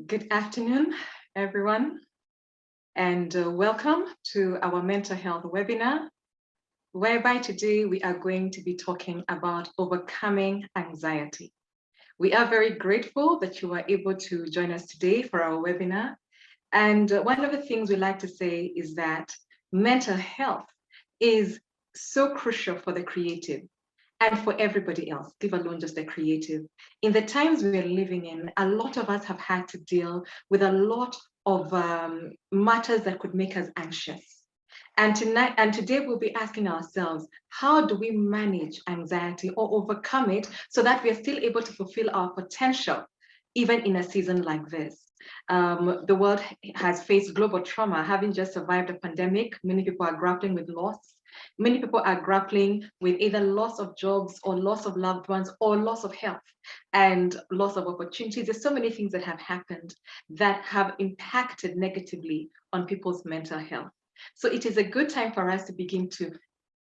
Good afternoon, everyone, and welcome to our mental health webinar, whereby today we are going to be talking about overcoming anxiety. We are very grateful that you are able to join us today for our webinar. And one of the things we like to say is that mental health is so crucial for the creative and for everybody else, leave alone just the creative. In the times we're living in, a lot of us have had to deal with a lot of matters that could make us anxious. And today we'll be asking ourselves, how do we manage anxiety or overcome it so that we are still able to fulfill our potential, even in a season like this? The world has faced global trauma, having just survived a pandemic. Many people are grappling with loss. Many people are grappling with either loss of jobs or loss of loved ones or loss of health and loss of opportunities. There's so many things that have happened that have impacted negatively on people's mental health. So it is a good time for us to begin to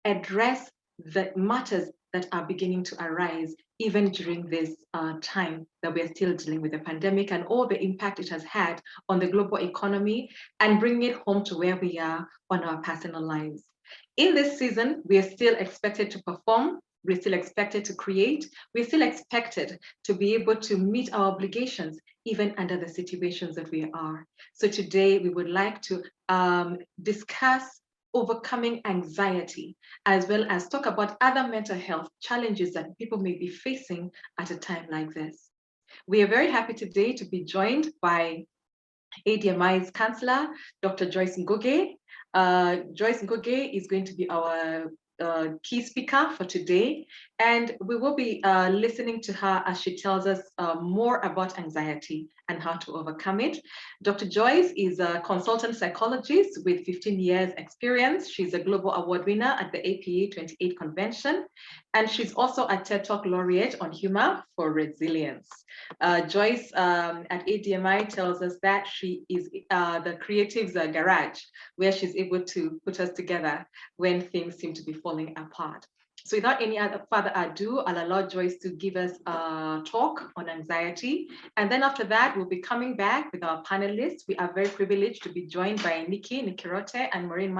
address the matters that are beginning to arise even during this time that we're still dealing with the pandemic and all the impact it has had on the global economy, and bring it home to where we are on our personal lives. In this season, we are still expected to perform, we're still expected to create, we're still expected to be able to meet our obligations, even under the situations that we are. So today we would like to discuss overcoming anxiety, as well as talk about other mental health challenges that people may be facing at a time like this. We are very happy today to be joined by ADMI's counselor, Dr. Joyce Ngugi. Joyce Ngugi is going to be our key speaker for today, and we will be listening to her as she tells us more about anxiety and how to overcome it. Dr. Joyce is a consultant psychologist with 15 years experience. She's a global award winner at the APA 28 convention, and she's also a TED Talk laureate on humor for resilience. Joyce at ADMI tells us that she is the creative's garage, where she's able to put us together when things seem to be falling apart. So without any further ado, I'll allow Joyce to give us a talk on anxiety. And then after that, we'll be coming back with our panelists. We are very privileged to be joined by Nkirote and Maureen,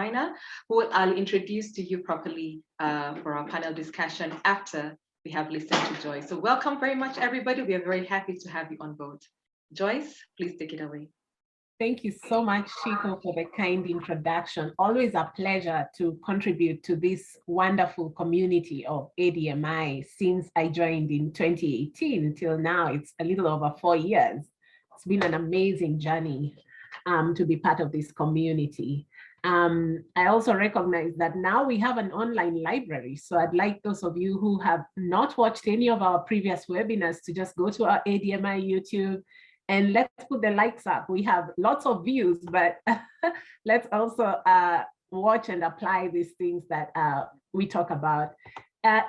who I'll introduce to you properly for our panel discussion after we have listened to Joyce. So welcome very much, everybody. We are very happy to have you on board. Joyce, please take it away. Thank you so much, Ciku, for the kind introduction. Always a pleasure to contribute to this wonderful community of ADMI since I joined in 2018 until now. It's a little over 4 years. It's been an amazing journey to be part of this community. I also recognize that now we have an online library. So I'd like those of you who have not watched any of our previous webinars to just go to our ADMI YouTube, and let's put the likes up. We have lots of views, but let's also watch and apply these things that we talk about.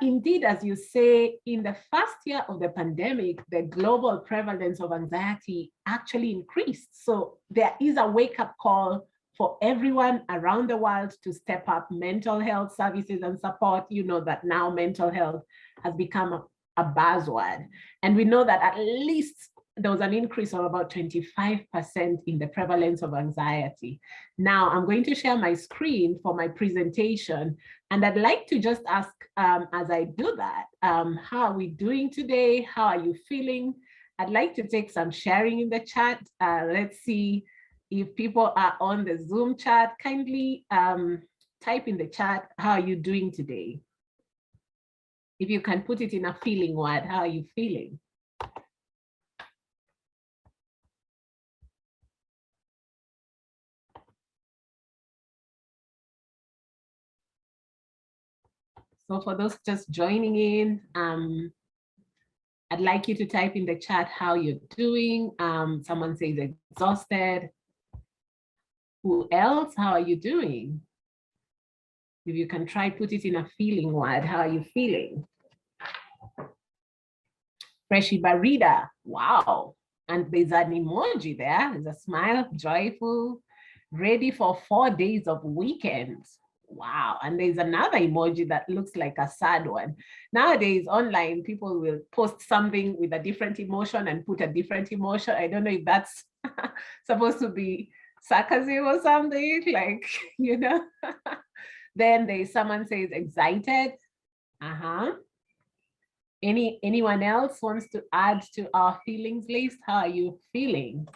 Indeed, as you say, in the first year of the pandemic, the global prevalence of anxiety actually increased. So there is a wake-up call for everyone around the world to step up mental health services and support. You know that now mental health has become a buzzword. And we know that at least there was an increase of about 25% in the prevalence of anxiety. Now, I'm going to share my screen for my presentation, and I'd like to just ask, as I do that, how are we doing today? How are you feeling? I'd like to take some sharing in the chat. Let's see if people are on the Zoom chat. Kindly type in the chat, how are you doing today? If you can put it in a feeling word, how are you feeling? So for those just joining in, I'd like you to type in the chat how you're doing. Someone says exhausted. Who else? How are you doing? If you can try put it in a feeling word, how are you feeling? Freshy Barida, wow. And there's an emoji there. There's a smile, joyful, ready for 4 days of weekends. wow. And there's another emoji that looks like a sad one. Nowadays, online, people will post something with a different emotion and put a different emotion. I don't know if that's supposed to be sarcasm or something, like, you know. Then there's someone says excited. Anyone else wants to add to our feelings list? How are you feeling?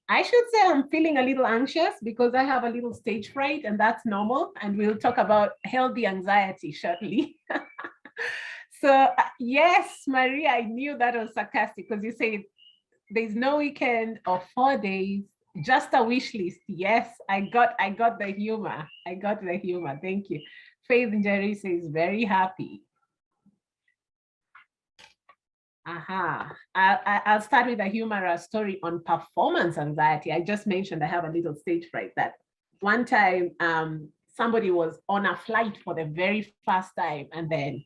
I should say I'm feeling a little anxious because I have a little stage fright, and that's normal. And we'll talk about healthy anxiety shortly. So yes, Maria, I knew that was sarcastic because you said there's no weekend or 4 days, just a wish list. Yes, I got the humor. I got the humor. Thank you. Faith Jerry says very happy. I'll start with a humorous story on performance anxiety. I just mentioned I have a little stage fright. That one time somebody was on a flight for the very first time, and then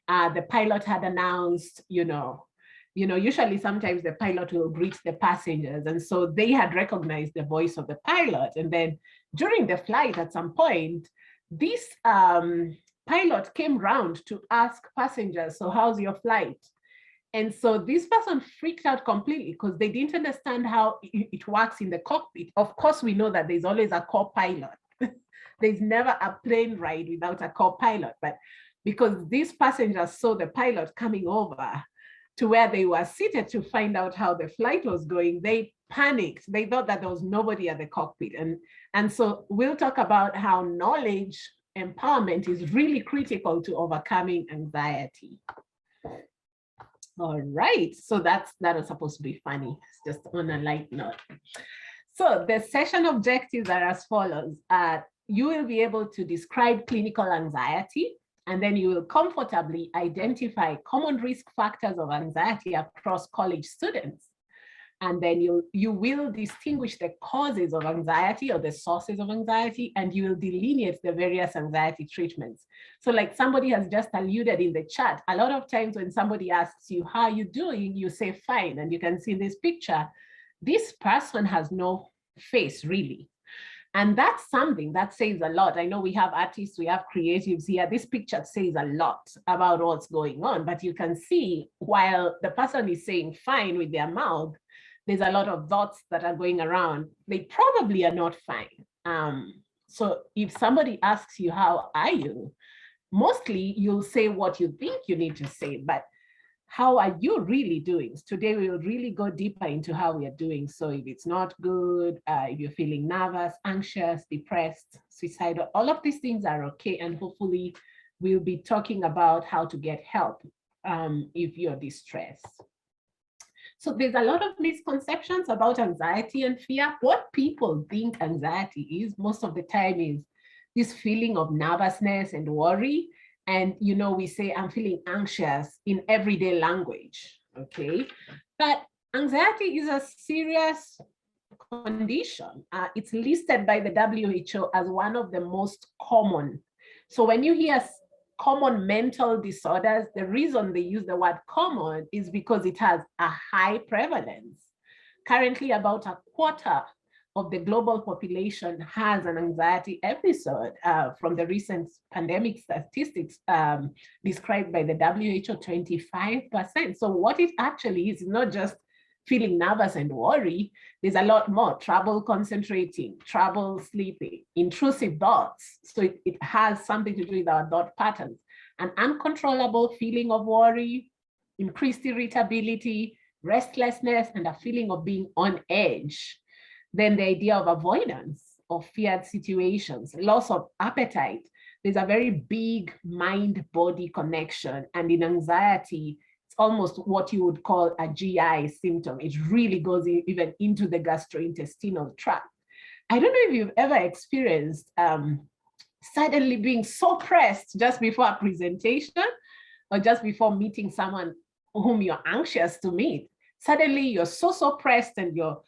the pilot had announced, usually sometimes the pilot will greet the passengers, and so they had recognized the voice of the pilot. And then during the flight, at some point, this pilot came round to ask passengers, so how's your flight? And so this person freaked out completely because they didn't understand how it works in the cockpit. Of course, we know that there's always a co-pilot. There's never a plane ride without a co-pilot. But because these passengers saw the pilot coming over to where they were seated to find out how the flight was going, they panicked. They thought that there was nobody at the cockpit. And so we'll talk about how knowledge empowerment is really critical to overcoming anxiety. All right, so that was supposed to be funny, it's just on a light note. So the session objectives are as follows. You will be able to describe clinical anxiety, and then you will comfortably identify common risk factors of anxiety across college students. And then you will distinguish the causes of anxiety or the sources of anxiety, and you will delineate the various anxiety treatments. So like somebody has just alluded in the chat, a lot of times when somebody asks you, how are you doing? You say fine. And you can see in this picture, this person has no face really. And that's something that says a lot. I know we have artists, we have creatives here. This picture says a lot about what's going on, but you can see while the person is saying fine with their mouth, there's a lot of thoughts that are going around. They probably are not fine. So if somebody asks you, how are you? Mostly you'll say what you think you need to say, but how are you really doing? Today we will really go deeper into how we are doing. So if it's not good, if you're feeling nervous, anxious, depressed, suicidal, all of these things are okay. And hopefully we'll be talking about how to get help if you're distressed. So there's a lot of misconceptions about anxiety and fear. What people think anxiety is most of the time is this feeling of nervousness and worry. And, we say, I'm feeling anxious in everyday language, okay? But anxiety is a serious condition. It's listed by the WHO as one of the most common. So when you hear common mental disorders, the reason they use the word common is because it has a high prevalence. Currently, about a quarter of the global population has an anxiety episode from the recent pandemic statistics described by the WHO, 25%. So what it actually is not just feeling nervous and worry, there's a lot more: trouble concentrating, trouble sleeping, intrusive thoughts. So it has something to do with our thought patterns, an uncontrollable feeling of worry, increased irritability, restlessness, and a feeling of being on edge. Then the idea of avoidance of feared situations, loss of appetite. There's a very big mind-body connection. And in anxiety, it's almost what you would call a GI symptom. It really goes even into the gastrointestinal tract. I don't know if you've ever experienced suddenly being so pressed just before a presentation or just before meeting someone whom you're anxious to meet. Suddenly you're so pressed and your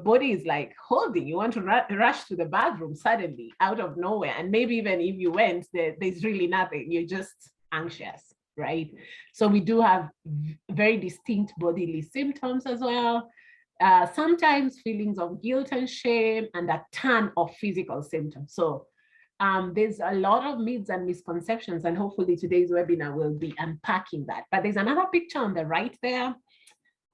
body is like holding. You want to rush to the bathroom suddenly out of nowhere. And maybe even if you went, there's really nothing. You're just anxious, right? So we do have very distinct bodily symptoms as well. Sometimes feelings of guilt and shame, and a ton of physical symptoms. So There's a lot of myths and misconceptions, and hopefully today's webinar will be unpacking that. But there's another picture on the right there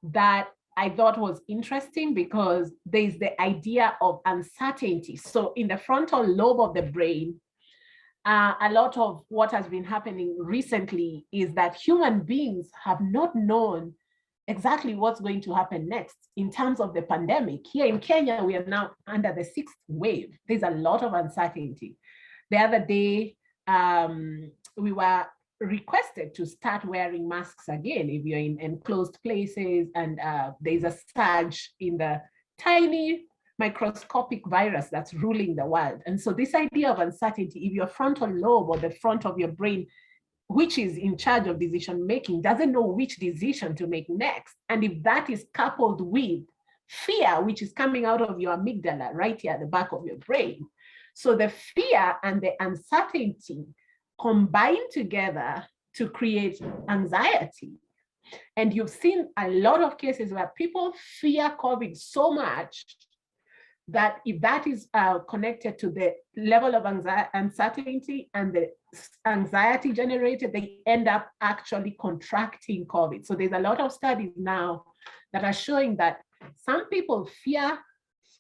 that I thought was interesting, because there's the idea of uncertainty. So in the frontal lobe of the brain, a lot of what has been happening recently is that human beings have not known exactly what's going to happen next in terms of the pandemic. Here in Kenya, we are now under the 6th wave. There's a lot of uncertainty. The other day, we were requested to start wearing masks again if you're in enclosed places, and there's a surge in the tiny microscopic virus that's ruling the world. And so this idea of uncertainty, if your frontal lobe or the front of your brain, which is in charge of decision making, doesn't know which decision to make next, and if that is coupled with fear, which is coming out of your amygdala right here at the back of your brain, so the fear and the uncertainty combine together to create anxiety. And you've seen a lot of cases where people fear COVID so much that if that is connected to the level of uncertainty and the anxiety generated, they end up actually contracting COVID. So there's a lot of studies now that are showing that some people fear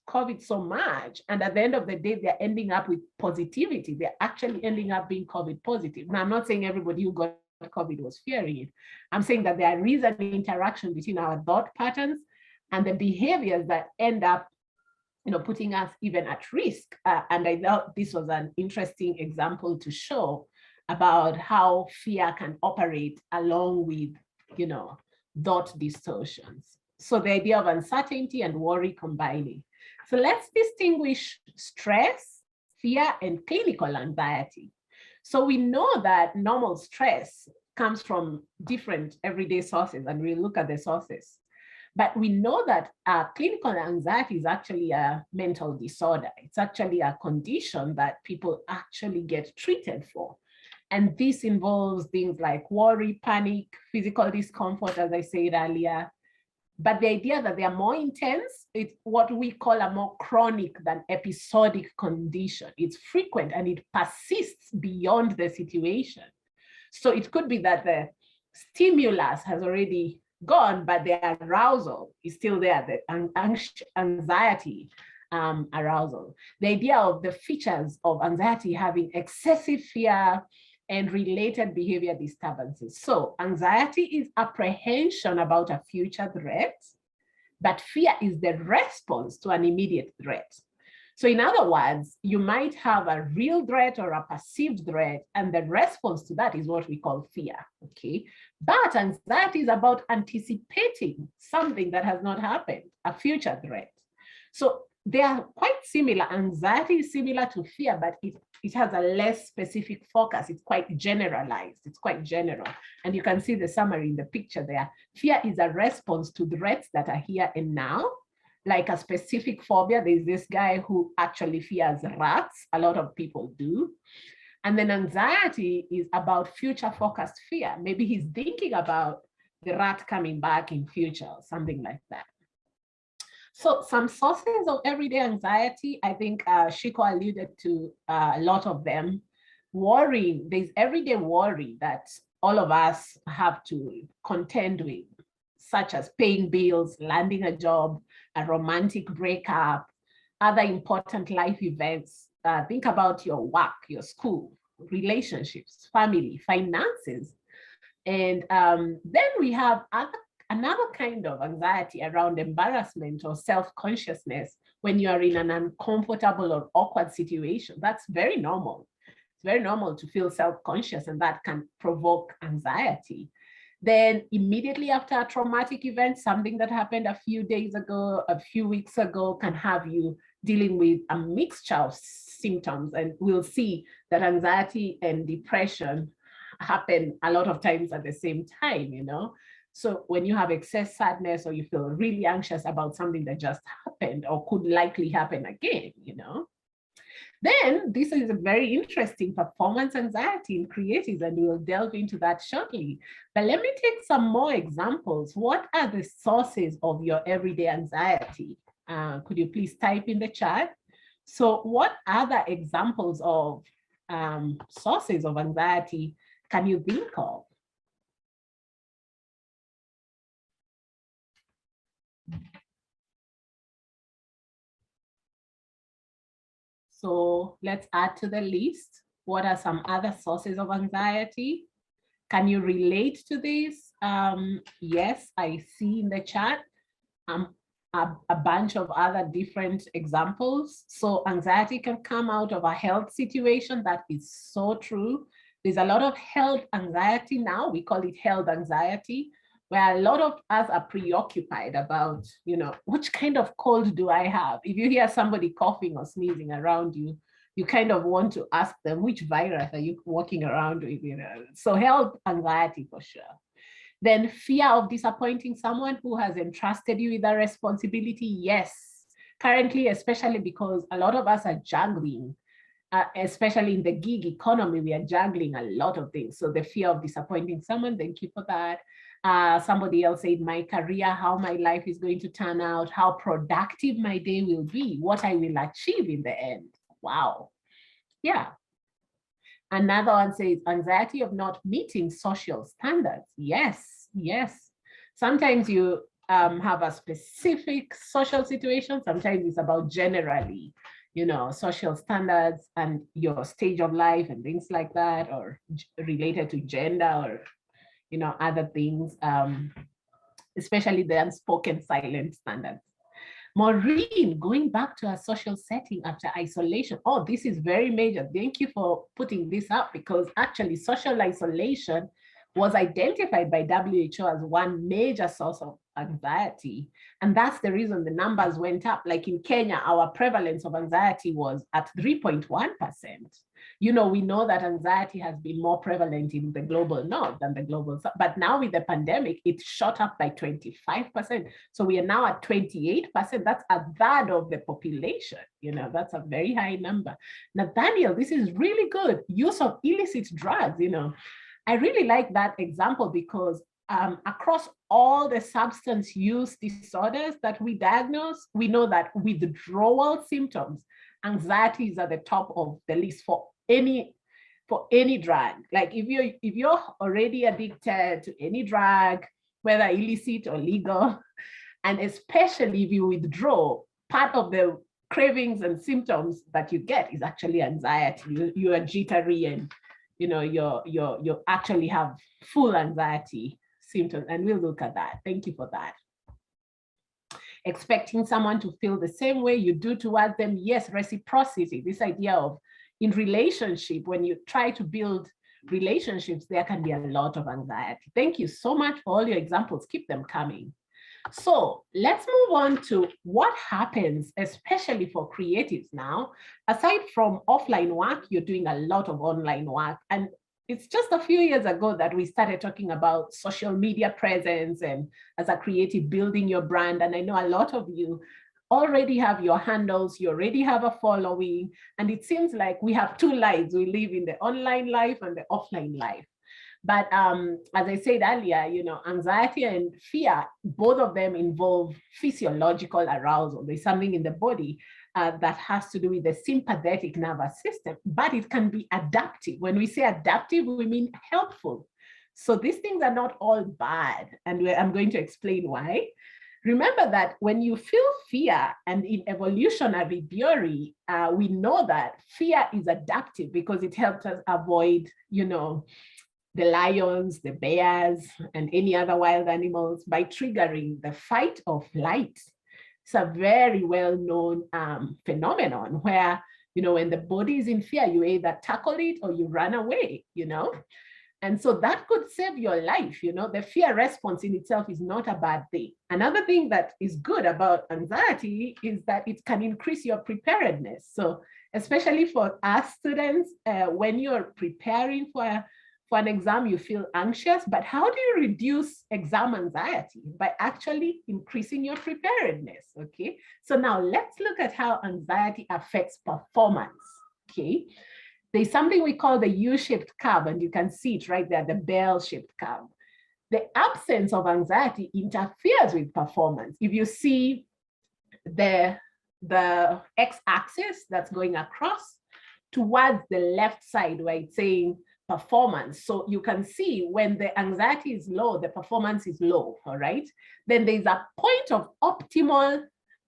COVID so much, and at the end of the day, they're ending up with positivity. They're actually ending up being COVID positive. Now, I'm not saying everybody who got COVID was fearing it. I'm saying that there is an interaction between our thought patterns and the behaviors that end up putting us even at risk. And I thought this was an interesting example to show about how fear can operate along with, thought distortions. So the idea of uncertainty and worry combining. So let's distinguish stress, fear, and clinical anxiety. So we know that normal stress comes from different everyday sources, and we'll look at the sources. But we know that clinical anxiety is actually a mental disorder. It's actually a condition that people actually get treated for. And this involves things like worry, panic, physical discomfort, as I said earlier. But the idea that they are more intense, it's what we call a more chronic than episodic condition. It's frequent and it persists beyond the situation. So it could be that the stimulus has already gone, but the arousal is still there, the anxiety arousal. The idea of the features of anxiety having excessive fear and related behavior disturbances. So anxiety is apprehension about a future threat, but fear is the response to an immediate threat. So in other words, you might have a real threat or a perceived threat, and the response to that is what we call fear, okay? But anxiety is about anticipating something that has not happened, a future threat. So they are quite similar. Anxiety is similar to fear, but it has a less specific focus. It's quite generalized. It's quite general. And you can see the summary in the picture there. Fear is a response to threats that are here and now, like a specific phobia. There's this guy who actually fears rats. A lot of people do. And then anxiety is about future focused fear. Maybe he's thinking about the rat coming back in future or something like that. So some sources of everyday anxiety, I think Ciku alluded to a lot of them. Worrying, there's everyday worry that all of us have to contend with, such as paying bills, landing a job, a romantic breakup, other important life events. Think about your work, your school, relationships, family, finances. And then we have another kind of anxiety around embarrassment or self-consciousness when you are in an uncomfortable or awkward situation. That's very normal. It's very normal to feel self-conscious, and that can provoke anxiety. Then immediately after a traumatic event, something that happened a few days ago, a few weeks ago, can have you dealing with a mixture of symptoms. And we'll see that anxiety and depression happen a lot of times at the same time, So when you have excess sadness or you feel really anxious about something that just happened or could likely happen again, Then this is a very interesting performance anxiety in creatives, and we'll delve into that shortly. But let me take some more examples. What are the sources of your everyday anxiety? Could you please type in the chat? So what other examples of sources of anxiety can you think of? So let's add to the list. What are some other sources of anxiety? Can you relate to this? Yes, I see in the chat a bunch of other different examples. So anxiety can come out of a health situation. That is so true. There's a lot of health anxiety now. We call it health anxiety, where a lot of us are preoccupied about, which kind of cold do I have? If you hear somebody coughing or sneezing around you, you kind of want to ask them, which virus are you walking around with? So health anxiety for sure. Then fear of disappointing someone who has entrusted you with a responsibility. Yes, currently, especially because a lot of us are juggling, especially in the gig economy, we are juggling a lot of things. So the fear of disappointing someone, thank you for that. Somebody else said my career, how my life is going to turn out, how productive my day will be, what I will achieve in the end. Wow. Yeah. Another one says anxiety of not meeting social standards. Yes, yes. Sometimes you have a specific social situation. Sometimes it's about generally, social standards and your stage of life and things like that, or related to gender or, other things, especially the unspoken silent standards. Maureen, going back to a social setting after isolation. Oh, this is very major. Thank you for putting this up, because actually social isolation was identified by WHO as one major source of anxiety. And that's the reason the numbers went up. Like in Kenya, our prevalence of anxiety was at 3.1%. We know that anxiety has been more prevalent in the global north than the global south. But now with the pandemic, it shot up by 25%. So we are now at 28%. That's a third of the population. That's a very high number. Nathaniel, this is really good. Use of illicit drugs, I really like that example because across all the substance use disorders that we diagnose, we know that withdrawal symptoms, anxiety is at the top of the list for any drug. Like if you're already addicted to any drug, whether illicit or legal, and especially if you withdraw, part of the cravings and symptoms that you get is actually anxiety. You are jittery and you actually have full anxiety symptoms, and we'll look at that. Thank you for that. Expecting someone to feel the same way you do towards them. Yes, reciprocity, this idea of in relationship, when you try to build relationships, there can be a lot of anxiety. Thank you so much for all your examples. Keep them coming. So let's move on to what happens, especially for creatives now. Aside from offline work, you're doing a lot of online work. And it's just a few years ago that we started talking about social media presence and as a creative building your brand. And I know a lot of you already have your handles, you already have a following. And it seems like we have two lives. We live in the online life and the offline life. But as I said earlier, anxiety and fear, both of them involve physiological arousal. There's something in the body that has to do with the sympathetic nervous system, but it can be adaptive. When we say adaptive, we mean helpful. So these things are not all bad, and I'm going to explain why. Remember that when you feel fear, and in evolutionary theory, we know that fear is adaptive because it helps us avoid, the lions, the bears, and any other wild animals by triggering the fight or flight. It's a very well-known phenomenon where, when the body is in fear, you either tackle it or you run away, And so that could save your life, The fear response in itself is not a bad thing. Another thing that is good about anxiety is that it can increase your preparedness. So especially for us students, when you're preparing for an exam, you feel anxious, but how do you reduce exam anxiety? By actually increasing your preparedness, okay? So now let's look at how anxiety affects performance, okay? There's something we call the U-shaped curve, and you can see it right there, the bell-shaped curve. The absence of anxiety interferes with performance. If you see the the x-axis that's going across towards the left side where it's saying performance. So you can see when the anxiety is low, the performance is low, all right? Then there's a point of optimal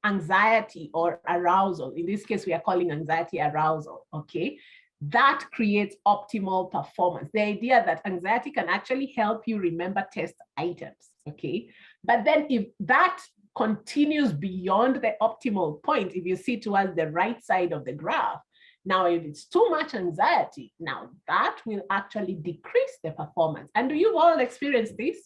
anxiety or arousal. In this case, we are calling anxiety arousal, okay? That creates optimal performance. The idea that anxiety can actually help you remember test items, okay? But then if that continues beyond the optimal point, if you see towards the right side of the graph, now if it's too much anxiety, now that will actually decrease the performance. And do you all experience this?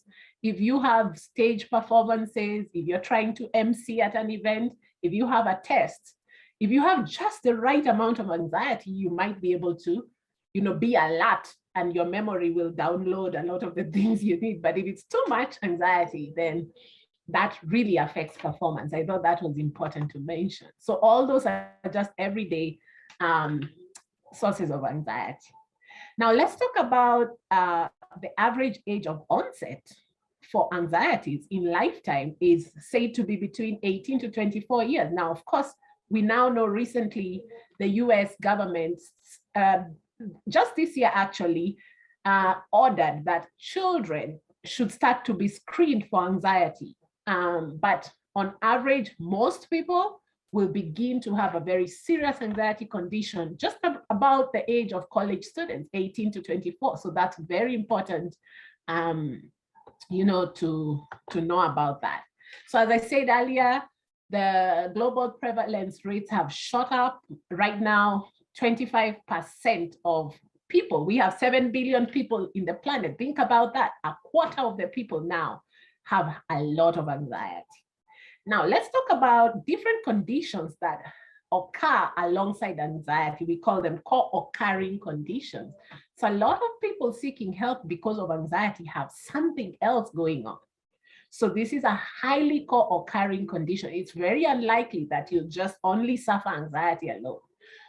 If you have stage performances, if you're trying to MC at an event, if you have a test, if you have just the right amount of anxiety, you might be able to, be alert and your memory will download a lot of the things you need. But if it's too much anxiety, then that really affects performance. I thought that was important to mention. So all those are just everyday sources of anxiety. Now let's talk about the average age of onset for anxieties in lifetime is said to be between 18 to 24 years. Now, of course, we now know recently the US government, just this year actually, ordered that children should start to be screened for anxiety. But on average, most people will begin to have a very serious anxiety condition just about the age of college students, 18 to 24. So that's very important, to know about that. So as I said earlier, the global prevalence rates have shot up. Right now, 25% of people, we have 7 billion people in the planet. Think about that. A quarter of the people now have a lot of anxiety. Now, let's talk about different conditions that occur alongside anxiety. We call them co-occurring conditions. So a lot of people seeking help because of anxiety have something else going on. So this is a highly co-occurring condition. It's very unlikely that you'll just only suffer anxiety alone.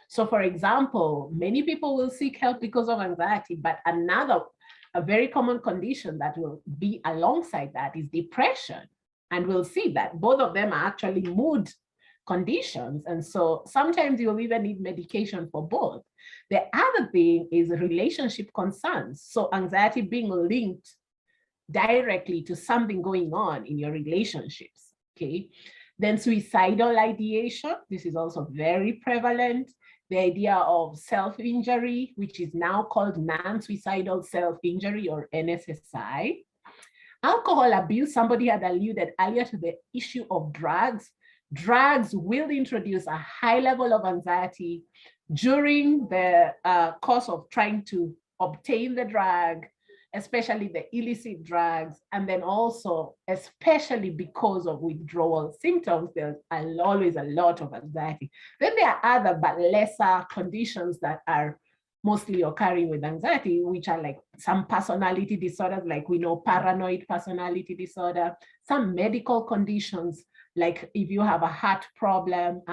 So for example, many people will seek help because of anxiety, but a very common condition that will be alongside that is depression. And we'll see that both of them are actually mood conditions. And so sometimes you'll even need medication for both. The other thing is relationship concerns. So anxiety being linked directly to something going on in your relationships, okay? Then suicidal ideation, this is also very prevalent. The idea of self-injury, which is now called non-suicidal self-injury or NSSI. Alcohol abuse, somebody had alluded earlier to the issue of drugs. Drugs will introduce a high level of anxiety during the course of trying to obtain the drug, especially the illicit drugs, and then also, especially because of withdrawal symptoms, there's always a lot of anxiety. Then there are other but lesser conditions that are mostly occurring with anxiety, which are like some personality disorders, like we know paranoid personality disorder, some medical conditions, like if you have a heart problem,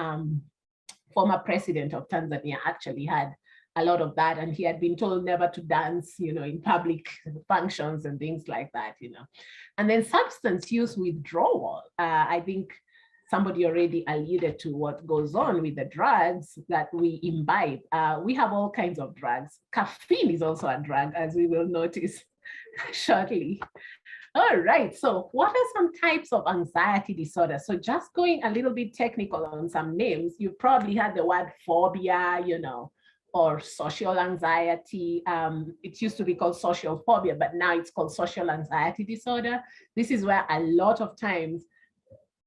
former president of Tanzania actually had a lot of that, and he had been told never to dance, in public functions and things like that, And then substance use withdrawal. I think somebody already alluded to what goes on with the drugs that we imbibe. We have all kinds of drugs. Caffeine is also a drug, as we will notice shortly. All right, so what are some types of anxiety disorders? So just going a little bit technical on some names, you probably had the word phobia, or social anxiety. It used to be called social phobia, but now it's called social anxiety disorder. This is where a lot of times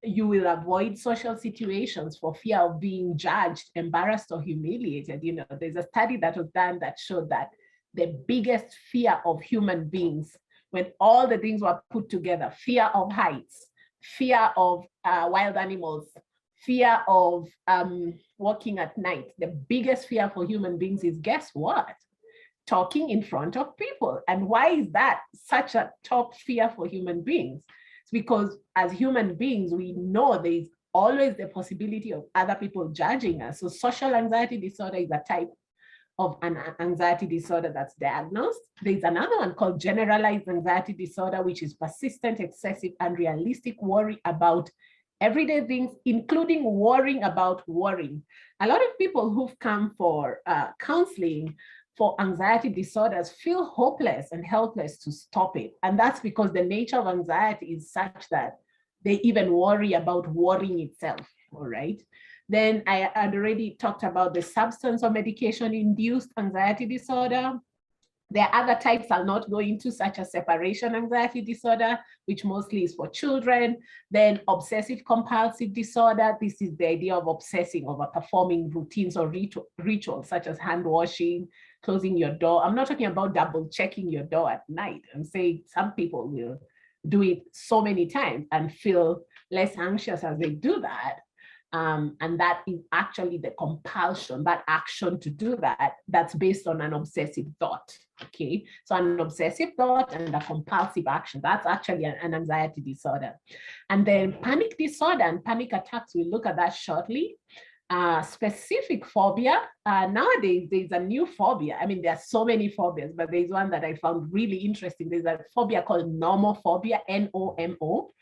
you will avoid social situations for fear of being judged, embarrassed, or humiliated. There's a study that was done that showed that the biggest fear of human beings, when all the things were put together, fear of heights, fear of wild animals, fear of walking at night, the biggest fear for human beings is, guess what? Talking in front of people. And why is that such a top fear for human beings? It's because as human beings, we know there's always the possibility of other people judging us. So social anxiety disorder is a type of an anxiety disorder that's diagnosed. There's another one called generalized anxiety disorder, which is persistent, excessive, unrealistic worry about everyday things, including worrying about worrying. A lot of people who've come for counseling for anxiety disorders feel hopeless and helpless to stop it. And that's because the nature of anxiety is such that they even worry about worrying itself, all right? Then I had already talked about the substance or medication-induced anxiety disorder. There are other types I'll not go into, such as separation anxiety disorder, which mostly is for children. Then obsessive compulsive disorder. This is the idea of obsessing over performing routines or rituals, such as hand washing, closing your door. I'm not talking about double checking your door at night. I'm saying some people will do it so many times and feel less anxious as they do that. And that is actually the compulsion, that action to do that, that's based on an obsessive thought, okay? So an obsessive thought and a compulsive action, that's actually an anxiety disorder. And then panic disorder and panic attacks, we'll look at that shortly. Specific phobia, nowadays there's a new phobia. I mean, there are so many phobias, but there's one that I found really interesting. There's a phobia called nomophobia, N-O-M-O.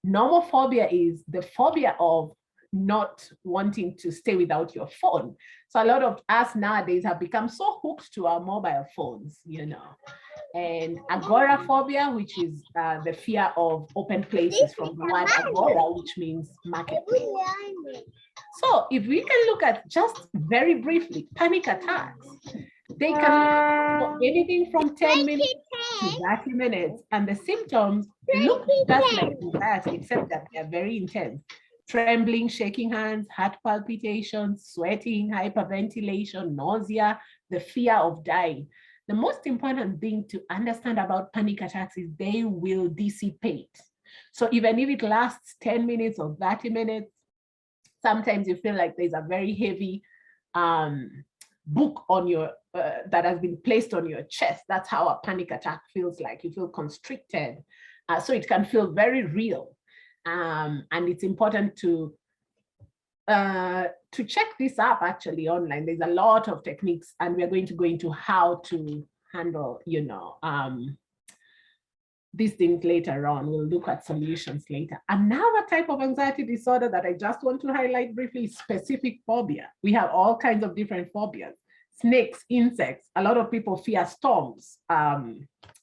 Nomophobia is the phobia of not wanting to stay without your phone. So a lot of us nowadays have become so hooked to our mobile phones, you know. And agoraphobia, which is the fear of open places, from the word agora, which means marketplace. So if we can look at just very briefly, panic attacks, they can for anything from 10 minutes to 30 minutes. And the symptoms look just like anxiety, except that they are very intense. Trembling, shaking hands, heart palpitations, sweating, hyperventilation, nausea, the fear of dying. The most important thing to understand about panic attacks is they will dissipate. So even if it lasts 10 minutes or 30 minutes, sometimes you feel like there's a very heavy book on your that has been placed on your chest. That's how a panic attack feels like. You feel constricted. So it can feel very real. And it's important to check this up actually online. There's a lot of techniques, and we're going to go into how to handle, you know, these things later on. We'll look at solutions later. Another type of anxiety disorder that I just want to highlight briefly is specific phobia. We have all kinds of different phobias. Snakes, insects. A lot of people fear storms.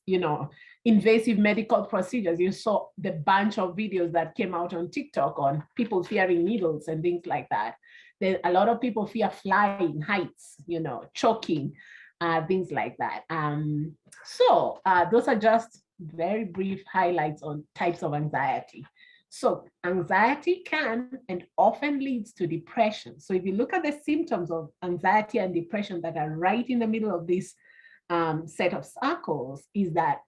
You know, invasive medical procedures. You saw the bunch of videos that came out on TikTok on people fearing needles and things like that. Then a lot of people fear flying, heights, you know, choking, things like that. So those are just very brief highlights on types of anxiety. So anxiety can and often leads to depression. So if you look at the symptoms of anxiety and depression that are right in the middle of this set of circles, is that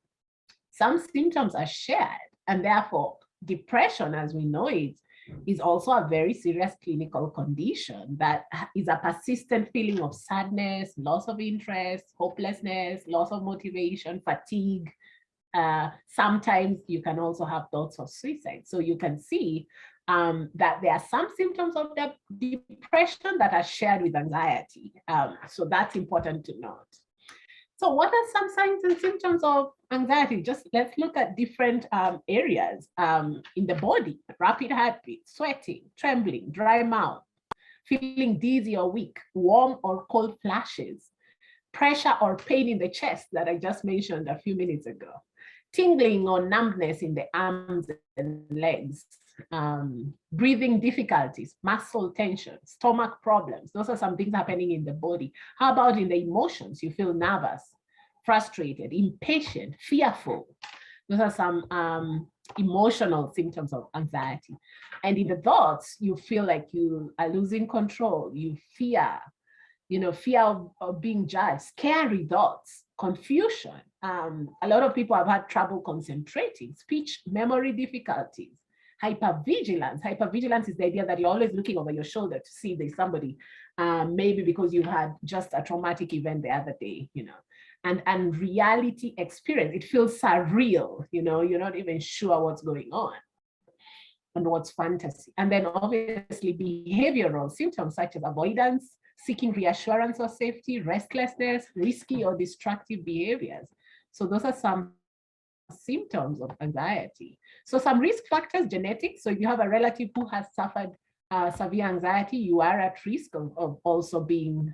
some symptoms are shared, and therefore depression, as we know it, is also a very serious clinical condition that is a persistent feeling of sadness, loss of interest, hopelessness, loss of motivation, fatigue. Sometimes you can also have thoughts of suicide. So you can see that there are some symptoms of the depression that are shared with anxiety. So that's important to note. So what are some signs and symptoms of anxiety? Just let's look at different areas in the body: rapid heartbeat, sweating, trembling, dry mouth, feeling dizzy or weak, warm or cold flashes, pressure or pain in the chest that I just mentioned a few minutes ago, tingling or numbness in the arms and legs, breathing difficulties, muscle tension, stomach problems. Those are some things happening in the body. How about in the emotions? You feel nervous, frustrated, impatient, fearful. Those are some emotional symptoms of anxiety. And in the thoughts, you feel like you are losing control. You fear, you know, fear of being judged, scary thoughts, confusion. A lot of people have had trouble concentrating, speech, memory difficulties, hypervigilance. Hypervigilance is the idea that you're always looking over your shoulder to see if there's somebody, maybe because you had just a traumatic event the other day, you know. And reality experience, it feels surreal, you know, you're not even sure what's going on and what's fantasy. And then obviously behavioral symptoms such as avoidance, seeking reassurance or safety, restlessness, risky or destructive behaviors. So those are some symptoms of anxiety. So some risk factors, genetics. So if you have a relative who has suffered severe anxiety, you are at risk of also being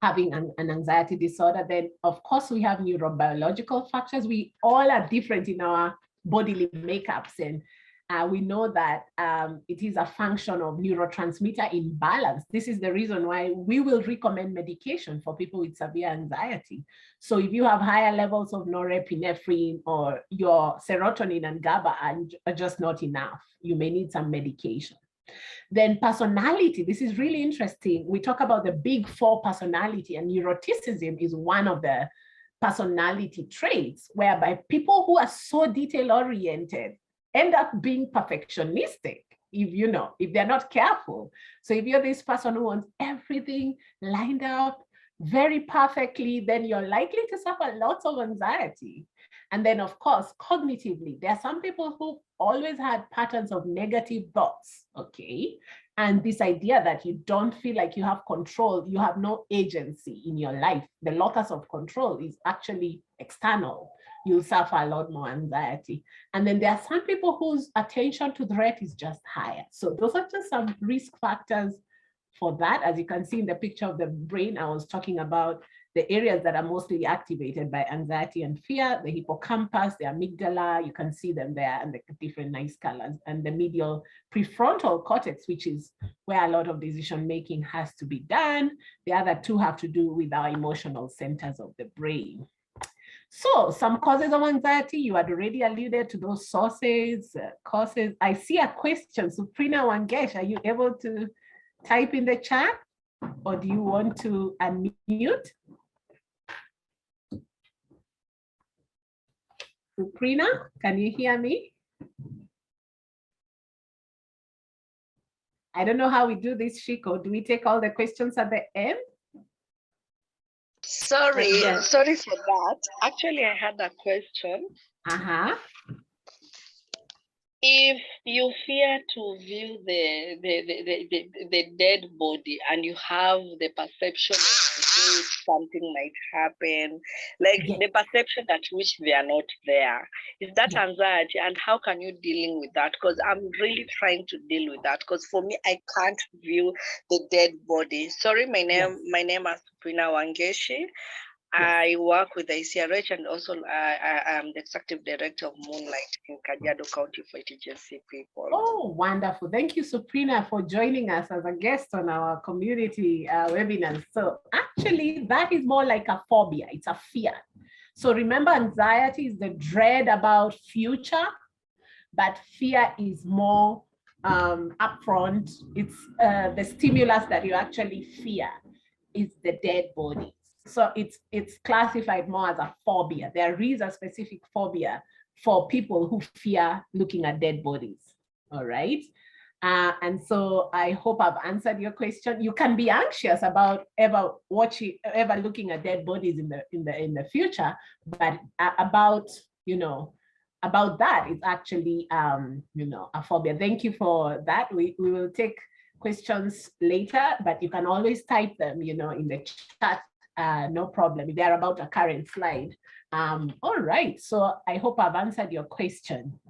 having an anxiety disorder. Then, of course, we have neurobiological factors. We all are different in our bodily makeups, and we know that it is a function of neurotransmitter imbalance. This is the reason why we will recommend medication for people with severe anxiety. So if you have higher levels of norepinephrine or your serotonin and GABA are just not enough, you may need some medication. Then personality, this is really interesting. We talk about the big four personality, and neuroticism is one of the personality traits, whereby people who are so detail-oriented end up being perfectionistic, if they're not careful. So if you're this person who wants everything lined up very perfectly, then you're likely to suffer lots of anxiety. And then, of course, cognitively, there are some people who always had patterns of negative thoughts, okay? And this idea that you don't feel like you have control, you have no agency in your life. The locus of control is actually external. You'll suffer a lot more anxiety. And then there are some people whose attention to threat is just higher. So those are just some risk factors for that. As you can see in the picture of the brain, I was talking about the areas that are mostly activated by anxiety and fear, the hippocampus, the amygdala, you can see them there, and the different nice colors, and the medial prefrontal cortex, which is where a lot of decision making has to be done. The other two have to do with our emotional centers of the brain. So some causes of anxiety, you had already alluded to those sources, causes. I see a question, Suprina Wangesh, are you able to type in the chat, or do you want to unmute? Suprina, can you hear me? I don't know how we do this, Shiko. Do we take all the questions at the end? Sorry, Yes. sorry for that. Actually, I had a question. If you fear to view the dead body and you have the perception of something might happen, like the perception at which they are not there, is that anxiety? And how can you dealing with that? Because I'm really trying to deal with that. Because for me, I can't view the dead body. Sorry, my name is Suprina Wangeshi. I work with the ICRH, and also I am the executive director of Moonlight in Kajiado County for agency people. Oh, wonderful. Thank you, Suprina, for joining us as a guest on our community webinar. So actually, that is more like a phobia. It's a fear. So remember, anxiety is the dread about future, but fear is more upfront. It's the stimulus that you actually fear is the dead body. So it's classified more as a phobia. There is a specific phobia for people who fear looking at dead bodies. All right. And so I hope I've answered your question. You can be anxious about ever looking at dead bodies in the future, but about that is actually a phobia. Thank you for that. We will take questions later, but you can always type them in the chat. No problem. They're about a current slide. All right. So I hope I've answered your question.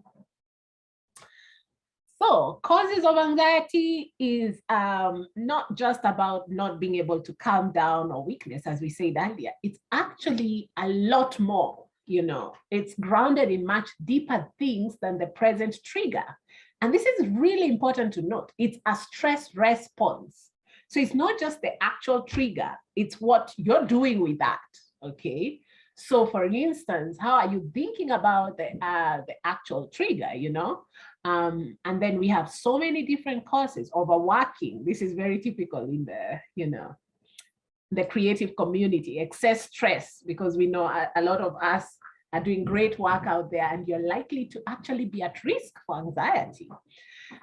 So causes of anxiety is not just about not being able to calm down or weakness, as we said earlier. It's actually a lot more. It's grounded in much deeper things than the present trigger. And this is really important to note. It's a stress response. So it's not just the actual trigger, it's what you're doing with that, okay? So for instance, how are you thinking about the actual trigger, And then we have so many different causes. Overworking, this is very typical in the creative community. Excess stress, because we know a lot of us are doing great work out there, and you're likely to actually be at risk for anxiety.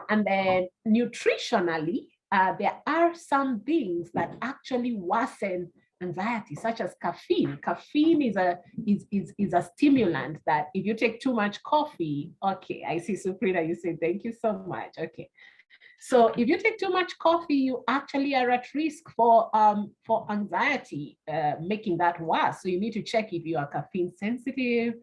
And then nutritionally, there are some things that actually worsen anxiety, such as caffeine. Caffeine is a stimulant that if you take too much coffee, okay, I see Suprina, you say thank you so much. Okay. So if you take too much coffee, you actually are at risk for anxiety, making that worse. So you need to check if you are caffeine sensitive.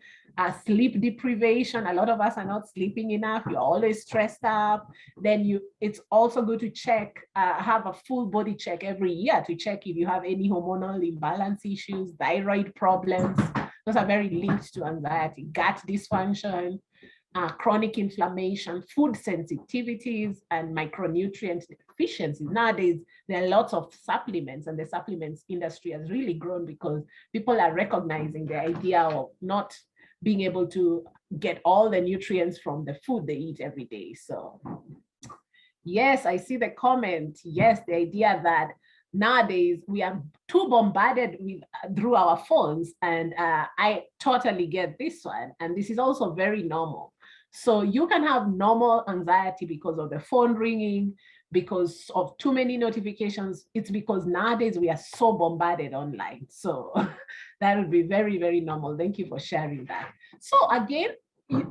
Sleep deprivation. A lot of us are not sleeping enough. You're always stressed up. Then it's also good to check, have a full body check every year to check if you have any hormonal imbalance issues, thyroid problems. Those are very linked to anxiety, gut dysfunction, chronic inflammation, food sensitivities, and micronutrient deficiencies. Nowadays, there are lots of supplements, and the supplements industry has really grown because people are recognizing the idea of not being able to get all the nutrients from the food they eat every day. So yes, I see the comment. Yes, the idea that nowadays we are too bombarded with through our phones, and I totally get this one. And this is also very normal. So you can have normal anxiety because of the phone ringing, because of too many notifications. It's because nowadays we are so bombarded online. So that would be very, very normal. Thank you for sharing that. So again,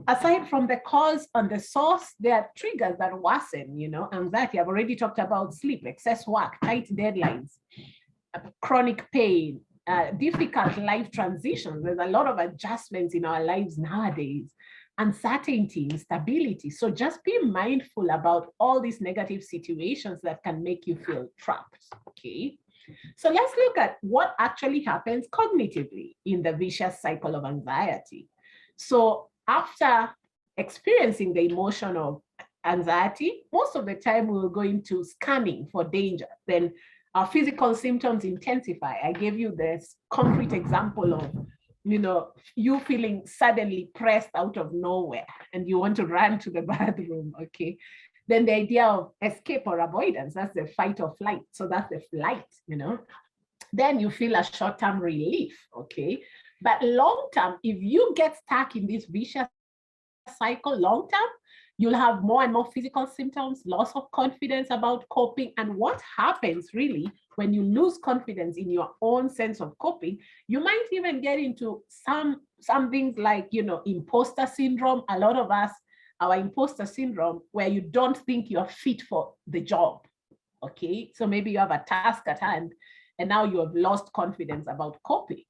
aside from the cause and the source, there are triggers that worsen, anxiety. I've already talked about sleep, excess work, tight deadlines, chronic pain, difficult life transitions. There's a lot of adjustments in our lives nowadays. Uncertainty, instability. So just be mindful about all these negative situations that can make you feel trapped, okay? So let's look at what actually happens cognitively in the vicious cycle of anxiety. So after experiencing the emotion of anxiety, most of the time we'll go into scanning for danger. Then our physical symptoms intensify. I gave you this concrete example of you feeling suddenly pressed out of nowhere and you want to run to the bathroom, okay? Then the idea of escape or avoidance, that's the fight or flight. So that's the flight, Then you feel a short-term relief, okay? But long-term, if you get stuck in this vicious cycle long-term, you'll have more and more physical symptoms, loss of confidence about coping. And what happens really when you lose confidence in your own sense of coping, you might even get into some things like, imposter syndrome. A lot of us, our imposter syndrome, where you don't think you're fit for the job, okay? So maybe you have a task at hand and now you have lost confidence about coping.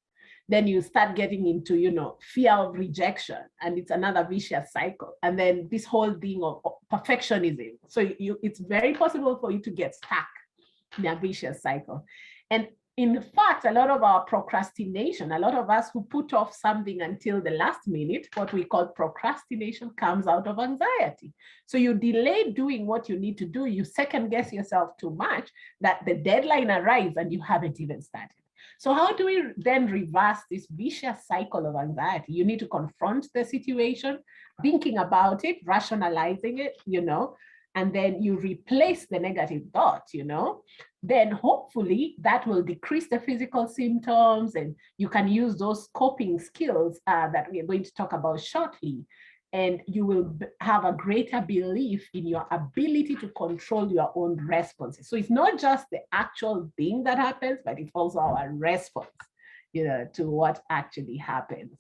Then you start getting into, fear of rejection, and it's another vicious cycle. And then this whole thing of perfectionism. So it's very possible for you to get stuck in a vicious cycle. And in fact, a lot of our procrastination, a lot of us who put off something until the last minute, what we call procrastination, comes out of anxiety. So you delay doing what you need to do, you second guess yourself too much that the deadline arrives and you haven't even started. So how do we then reverse this vicious cycle of anxiety? You need to confront the situation, thinking about it, rationalizing it, and then you replace the negative thought, then hopefully that will decrease the physical symptoms, and you can use those coping skills that we are going to talk about shortly. And you will have a greater belief in your ability to control your own responses. So it's not just the actual thing that happens, but it's also our response, to what actually happens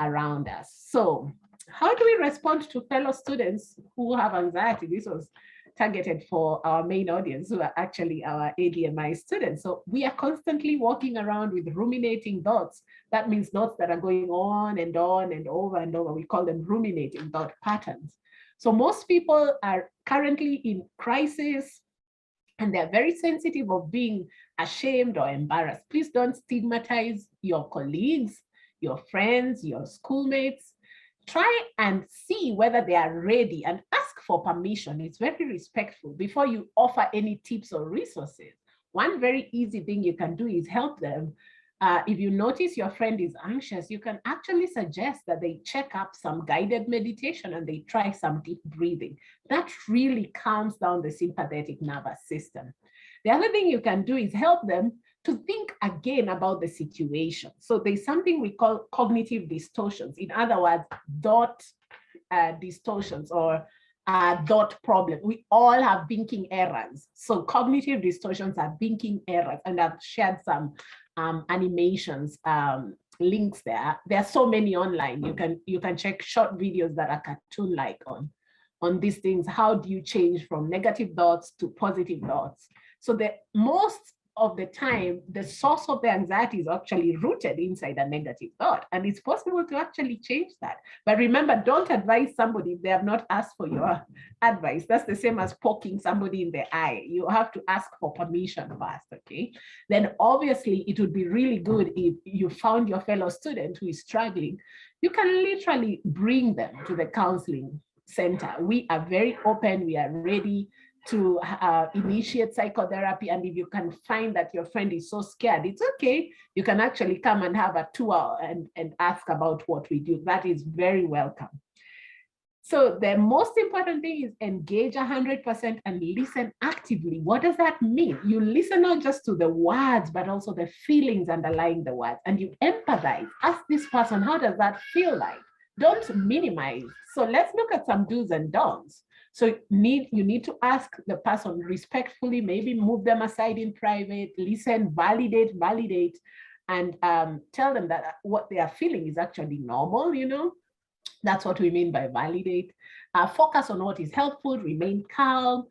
around us. So how do we respond to fellow students who have anxiety? This was targeted for our main audience, who are actually our ADMI students. So we are constantly walking around with ruminating thoughts. That means thoughts that are going on and over and over. We call them ruminating thought patterns. So most people are currently in crisis, and they're very sensitive of being ashamed or embarrassed. Please don't stigmatize your colleagues, your friends, your schoolmates. Try and see whether they are ready and ask for permission. It's very respectful before you offer any tips or resources. One very easy thing you can do is help them. If you notice your friend is anxious, you can actually suggest that they check up some guided meditation and they try some deep breathing. That really calms down the sympathetic nervous system. The other thing you can do is help them to think again about the situation. So there's something we call cognitive distortions. In other words, thought distortions or dot problem. We all have thinking errors. So cognitive distortions are thinking errors, and I've shared some animations, links there. There are so many online. You can check short videos that are cartoon-like on these things. How do you change from negative thoughts to positive thoughts? So the most of the time, the source of the anxiety is actually rooted inside a negative thought. And it's possible to actually change that. But remember, don't advise somebody if they have not asked for your advice. That's the same as poking somebody in the eye. You have to ask for permission first, okay? Then obviously it would be really good if you found your fellow student who is struggling. You can literally bring them to the counseling center. We are very open. We are ready to initiate psychotherapy. And if you can find that your friend is so scared, it's okay. You can actually come and have a tour and ask about what we do. That is very welcome. So the most important thing is engage 100% and listen actively. What does that mean? You listen not just to the words, but also the feelings underlying the words, and you empathize. Ask this person, how does that feel like? Don't minimize. So let's look at some do's and don'ts. So you need to ask the person respectfully, maybe move them aside in private, listen, validate, and tell them that what they are feeling is actually normal, you know. That's what we mean by validate. Focus on what is helpful, remain calm,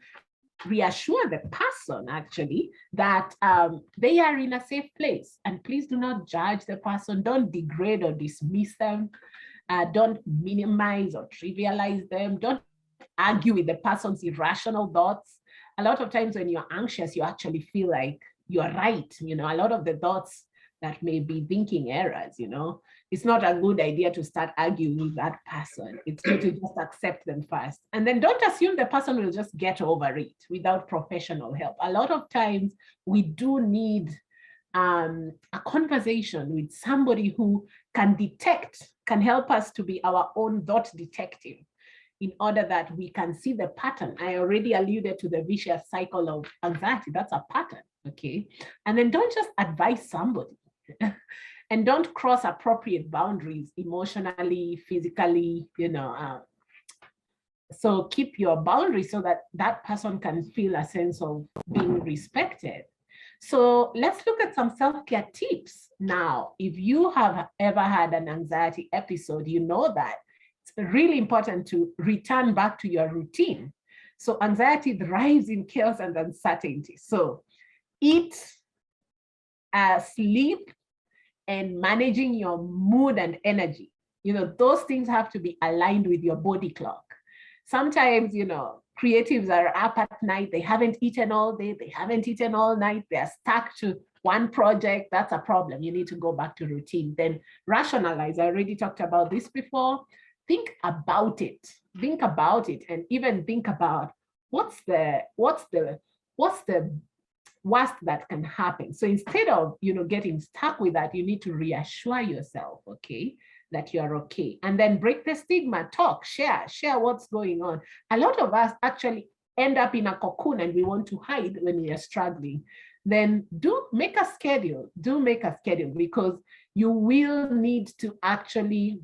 reassure the person actually that they are in a safe place. And please do not judge the person. Don't degrade or dismiss them. Don't minimize or trivialize them. Don't argue with the person's irrational thoughts. A lot of times when you're anxious, you actually feel like you're right. You know, a lot of the thoughts that may be thinking errors, you know, it's not a good idea to start arguing with that person. It's good to just accept them first. And then don't assume the person will just get over it without professional help. A lot of times we do need a conversation with somebody who can help us to be our own thought detective, in order that we can see the pattern. I already alluded to the vicious cycle of anxiety. That's a pattern, okay? And then don't just advise somebody. And don't cross appropriate boundaries emotionally, physically, you know. So keep your boundaries so that that person can feel a sense of being respected. So let's look at some self-care tips. Now, if you have ever had an anxiety episode, you know that it's really important to return back to your routine. So anxiety thrives in chaos and uncertainty. So eat, sleep, and managing your mood and energy. You know, those things have to be aligned with your body clock. Sometimes, you know, creatives are up at night, they haven't eaten all day, they haven't eaten all night, they're stuck to one project. That's a problem. You need to go back to routine. Then rationalize. I already talked about this before. Think about it, and even think about what's the worst that can happen. So instead of, you know, getting stuck with that, you need to reassure yourself, okay, that you are okay. And then break the stigma, talk, share what's going on. A lot of us actually end up in a cocoon and we want to hide when we are struggling. Then make a schedule, because you will need to actually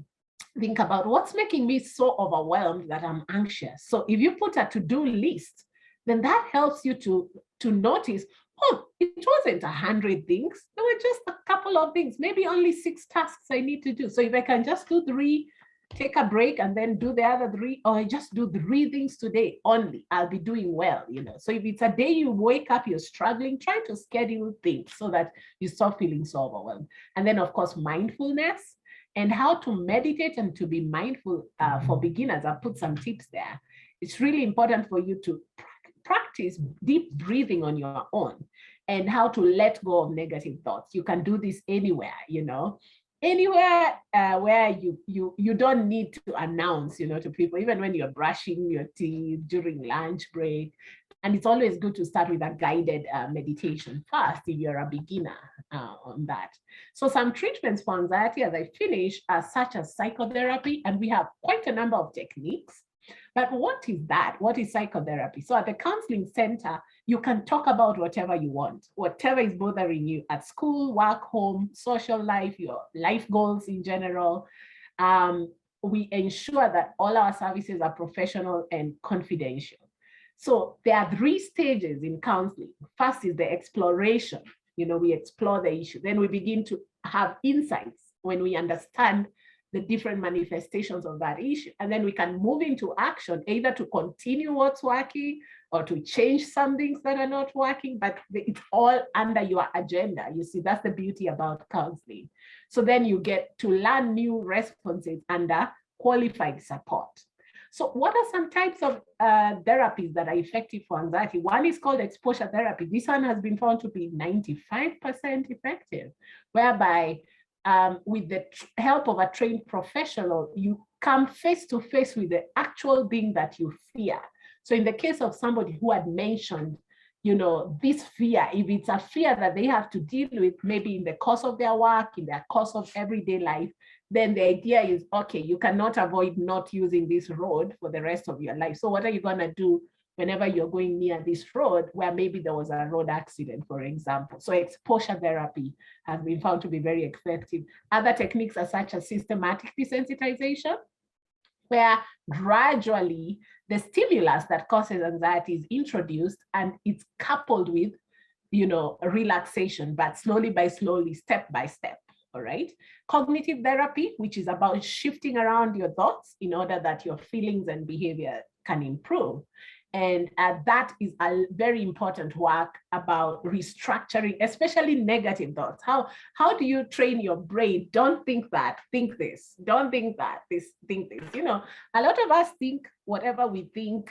think about what's making me so overwhelmed that I'm anxious. So if you put a to-do list, then that helps you to notice, oh, it wasn't 100 things. There were just a couple of things, maybe only 6 tasks I need to do. So if I can just do 3, take a break and then do the other 3, or I just do 3 things today only, I'll be doing well, you know. So if it's a day you wake up, you're struggling, try to schedule things so that you stop feeling so overwhelmed. And then of course, mindfulness and how to meditate and to be mindful for beginners. I'll put some tips there. It's really important for you to practice deep breathing on your own and how to let go of negative thoughts. You can do this anywhere, you know, anywhere where you don't need to announce, you know, to people, even when you're brushing your teeth during lunch break. And it's always good to start with a guided meditation first if you're a beginner on that. So some treatments for anxiety as I finish are such as psychotherapy, and we have quite a number of techniques. But what is that? What is psychotherapy? So at the counseling center, you can talk about whatever you want, whatever is bothering you at school, work, home, social life, your life goals in general. We ensure that all our services are professional and confidential. So there are 3 stages in counseling. First is the exploration. You know, we explore the issue. Then we begin to have insights when we understand the different manifestations of that issue. And then we can move into action, either to continue what's working or to change some things that are not working, but it's all under your agenda. You see, that's the beauty about counseling. So then you get to learn new responses under qualified support. So what are some types of therapies that are effective for anxiety? One is called exposure therapy. This one has been found to be 95% effective, whereby with the help of a trained professional, you come face to face with the actual thing that you fear. So in the case of somebody who had mentioned, this fear, if it's a fear that they have to deal with, maybe in the course of their work, in their course of everyday life, then the idea is, okay, you cannot avoid not using this road for the rest of your life. So what are you going to do whenever you're going near this road where maybe there was a road accident, for example? So exposure therapy has been found to be very effective. Other techniques are such as systematic desensitization, where gradually the stimulus that causes anxiety is introduced and it's coupled with, relaxation, but slowly, step by step. All right. Cognitive therapy, which is about shifting around your thoughts in order that your feelings and behavior can improve. And that is a very important work about restructuring, especially negative thoughts. How do you train your brain? Don't think that, think this. Don't think that, think this. A lot of us think whatever we think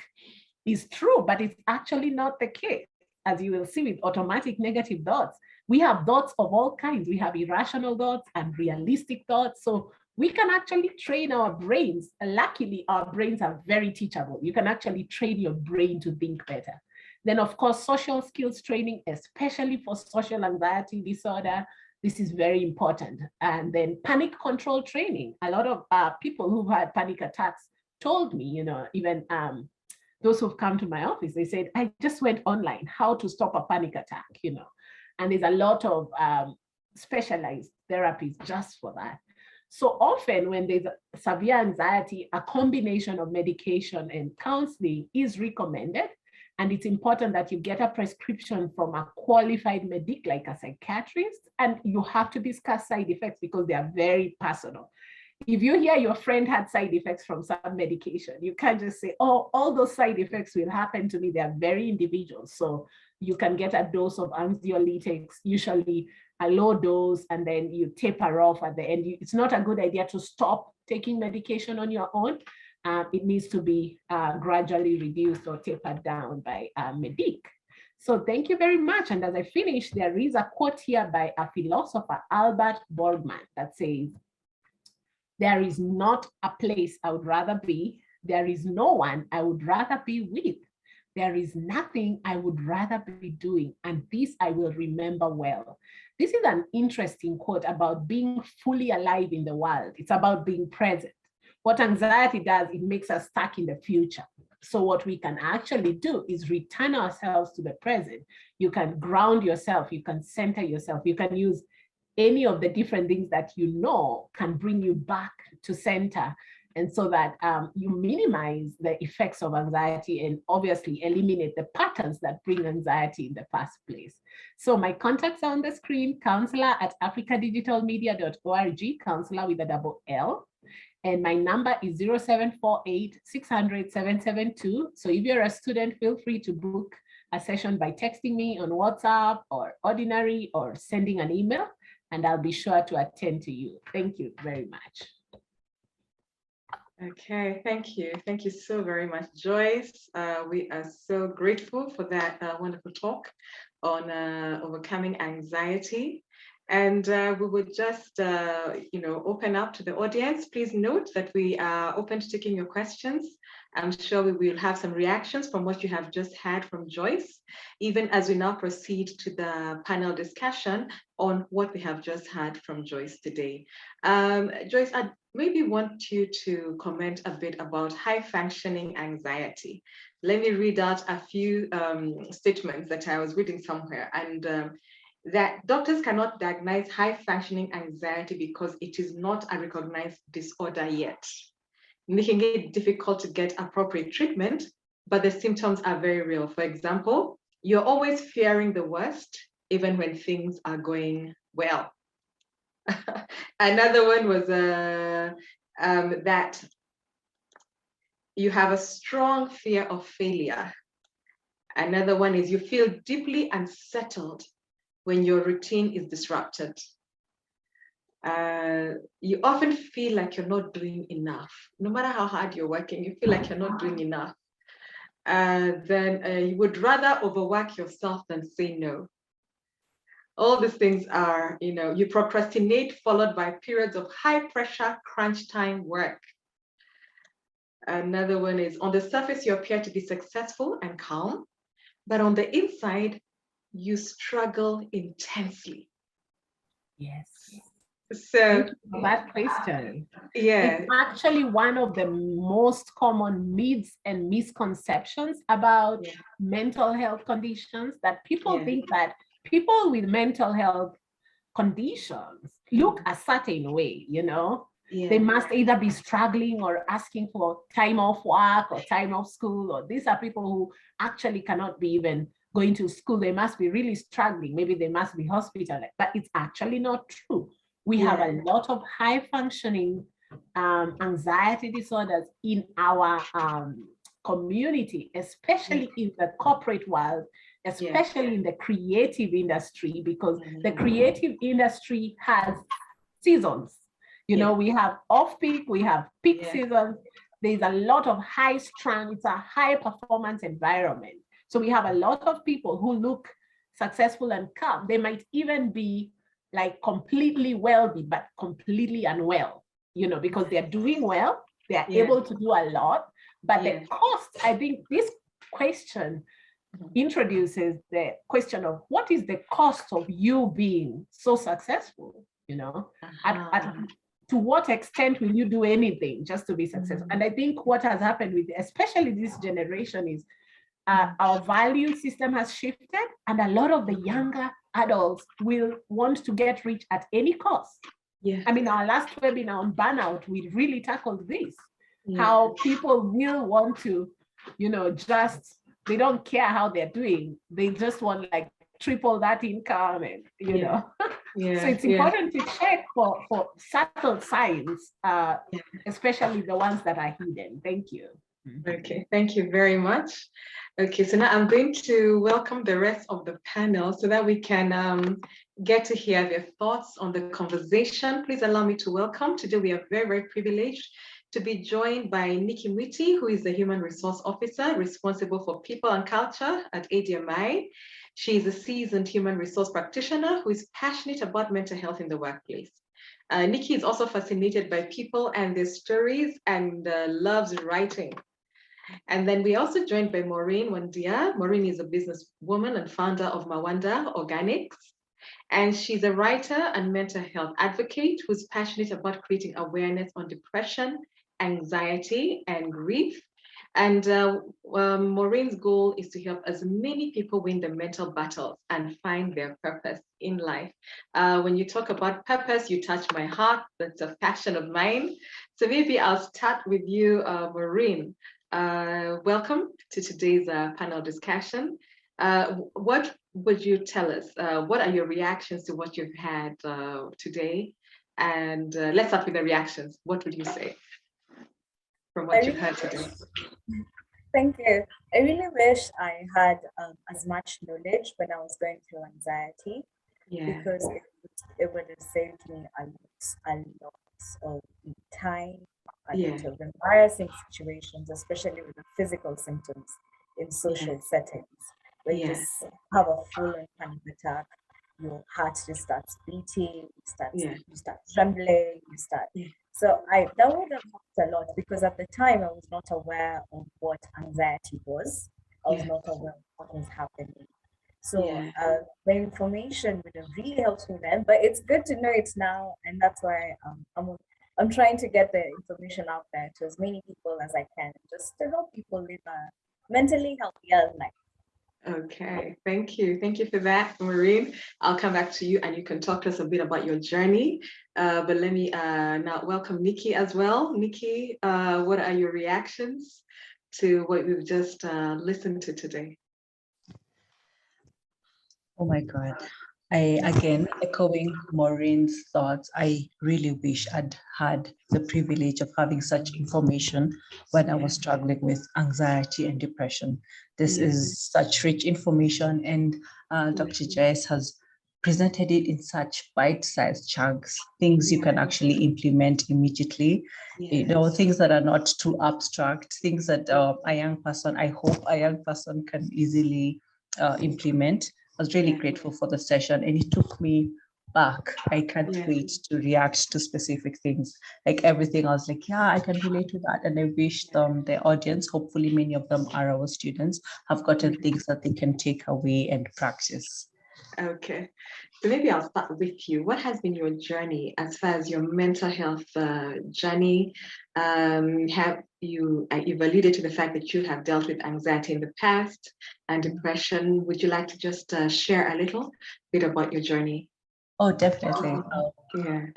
is true, but it's actually not the case. As you will see with automatic negative thoughts, we have thoughts of all kinds. We have irrational thoughts and realistic thoughts. So we can actually train our brains. Luckily, our brains are very teachable. You can actually train your brain to think better. Then, of course, social skills training, especially for social anxiety disorder, this is very important. And then panic control training. A lot of people who've had panic attacks told me, even those who've come to my office, they said, I just went online, how to stop a panic attack, and there's a lot of specialized therapies just for that. So often when there's severe anxiety, a combination of medication and counseling is recommended. And it's important that you get a prescription from a qualified medic, like a psychiatrist, and you have to discuss side effects because they are very personal. If you hear your friend had side effects from some medication, you can't just say, oh, all those side effects will happen to me. They are very individual. So you can get a dose of anxiolytics, usually a low dose, and then you taper off at the end. It's not a good idea to stop taking medication on your own. It needs to be gradually reduced or tapered down by a medic. So thank you very much. And as I finish, there is a quote here by a philosopher, Albert Borgman, that says, there is not a place I would rather be. There is no one I would rather be with. There is nothing I would rather be doing, and this I will remember well. This is an interesting quote about being fully alive in the world. It's about being present. What anxiety does, it makes us stuck in the future. So what we can actually do is return ourselves to the present. You can ground yourself, you can center yourself, you can use any of the different things that can bring you back to center. And so that you minimize the effects of anxiety and obviously eliminate the patterns that bring anxiety in the first place. So my contacts are on the screen, counselor@africadigitalmedia.org, counselor with a double L. And my number is 0748 600 772. So if you're a student, feel free to book a session by texting me on WhatsApp or Ordinary or sending an email, and I'll be sure to attend to you. Thank you very much. Okay, thank you. Thank you so very much, Joyce. We are so grateful for that wonderful talk on overcoming anxiety. And we would just, open up to the audience. Please note that we are open to taking your questions. I'm sure we will have some reactions from what you have just heard from Joyce, even as we now proceed to the panel discussion on what we have just heard from Joyce today. Joyce, I maybe want you to comment a bit about high-functioning anxiety. Let me read out a few statements that I was reading somewhere, and that doctors cannot diagnose high-functioning anxiety because it is not a recognized disorder yet, making it difficult to get appropriate treatment, but the symptoms are very real. For example, you're always fearing the worst, even when things are going well. Another one was that you have a strong fear of failure. Another one is you feel deeply unsettled when your routine is disrupted. You often feel like you're not doing enough. No matter how hard you're working, you feel like you're not doing enough. Then you would rather overwork yourself than say no. All these things are, you procrastinate followed by periods of high pressure, crunch time work. Another one is on the surface, you appear to be successful and calm, but on the inside, you struggle intensely. Yes. So thank you for that question. Yeah. It's actually one of the most common myths and misconceptions about mental health conditions, that people think that people with mental health conditions look a certain way, They must either be struggling or asking for time off work or time off school, or these are people who actually cannot be even going to school. They must be really struggling. Maybe they must be hospitalized, but it's actually not true. We have a lot of high functioning anxiety disorders in our community, especially in the corporate world, especially in the creative industry, because the creative industry has seasons. We have off-peak, we have peak seasons. There's a lot of high strung, it's a high performance environment. So we have a lot of people who look successful and calm. They might even be like completely wealthy, but completely unwell, because they're doing well, they're able to do a lot, but the cost, I think this question introduces the question of what is the cost of you being so successful, to what extent will you do anything just to be successful? And I think what has happened with, especially this generation, is our value system has shifted, and a lot of the younger adults will want to get rich at any cost. I mean, our last webinar on burnout, we really tackled this, how people will want to, just, they don't care how they're doing. They just want like triple that income, and, so it's important to check for subtle signs, especially the ones that are hidden. Thank you. Okay, thank you very much. Okay, so now I'm going to welcome the rest of the panel so that we can get to hear their thoughts on the conversation. Please allow me to welcome. Today we are very, very privileged to be joined by Nkirote Mwiti, who is the Human Resource Officer responsible for people and culture at ADMI. She is a seasoned human resource practitioner who is passionate about mental health in the workplace. Nikki is also fascinated by people and their stories and loves writing. And then we also joined by Maureen Wandia. Maureen is a businesswoman and founder of Wandia Organics. And she's a writer and mental health advocate who's passionate about creating awareness on depression, anxiety, and grief. And Maureen's goal is to help as many people win their mental battles and find their purpose in life. When you talk about purpose, you touch my heart. That's a passion of mine. So maybe I'll start with you, Maureen. Welcome to today's panel discussion. What would you tell us? What are your reactions to what you've had today? And let's start with the reactions. What would you say from what you've heard today? Thank you. I really wish I had as much knowledge when I was going through anxiety, because it would have saved me a lot of time, a lot of embarrassing situations, especially with the physical symptoms in social settings, where you just have a full-on panic attack, your heart just starts beating, you start trembling, So that would have helped a lot, because at the time I was not aware of what anxiety was. I was not aware of what was happening. So the information would have really helped me then, but it's good to know it now, and that's why I'm trying to get the information out there to as many people as I can, just to help people live a mentally healthier life. Okay, thank you. Thank you for that, Maureen. I'll come back to you and you can talk to us a bit about your journey. But let me now welcome Nikki as well. Nikki, what are your reactions to what we've just listened to today? Oh my God. Again, echoing Maureen's thoughts, I really wish I'd had the privilege of having such information when I was struggling with anxiety and depression. This is such rich information, and Dr. Joyce has presented it in such bite-sized chunks, things you can actually implement immediately, things that are not too abstract, things that I hope a young person can easily implement. I was really grateful for the session, and it took me back. I can't wait to react to specific things. Like everything, I was like, yeah, I can relate to that. And I wish the audience, hopefully many of them are our students, have gotten things that they can take away and practice. Okay, so maybe I'll start with you. What has been your journey as far as your mental health journey? You've alluded to the fact that you have dealt with anxiety in the past and depression. Would you like to just share a little bit about your journey? Oh, definitely.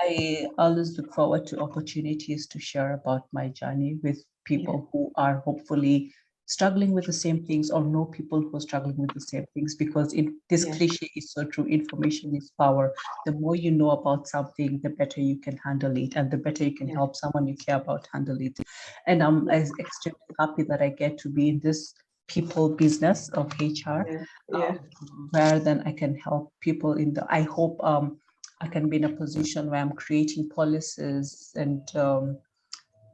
I always look forward to opportunities to share about my journey with people who are hopefully struggling with the same things, or know people who are struggling with the same things, because this cliche is so true. Information is power. The more you know about something, the better you can handle it, and the better you can help someone you care about handle it. And I'm extremely happy that I get to be in this people business of HR, where then I can help people I hope I can be in a position where I'm creating policies and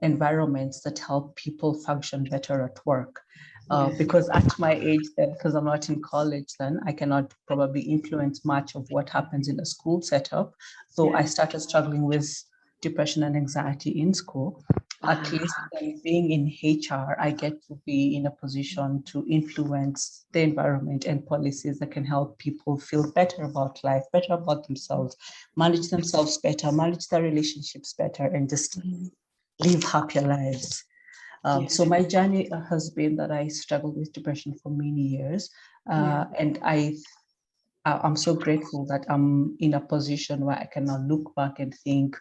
environments that help people function better at work. Because at my age then, because I'm not in college then, I cannot probably influence much of what happens in a school setup. So I started struggling with depression and anxiety in school. At least being in HR, I get to be in a position to influence the environment and policies that can help people feel better about life, better about themselves, manage themselves better, manage their relationships better, and just live happier lives. So my journey has been that I struggled with depression for many years, and I'm so grateful that I'm in a position where I can now look back and think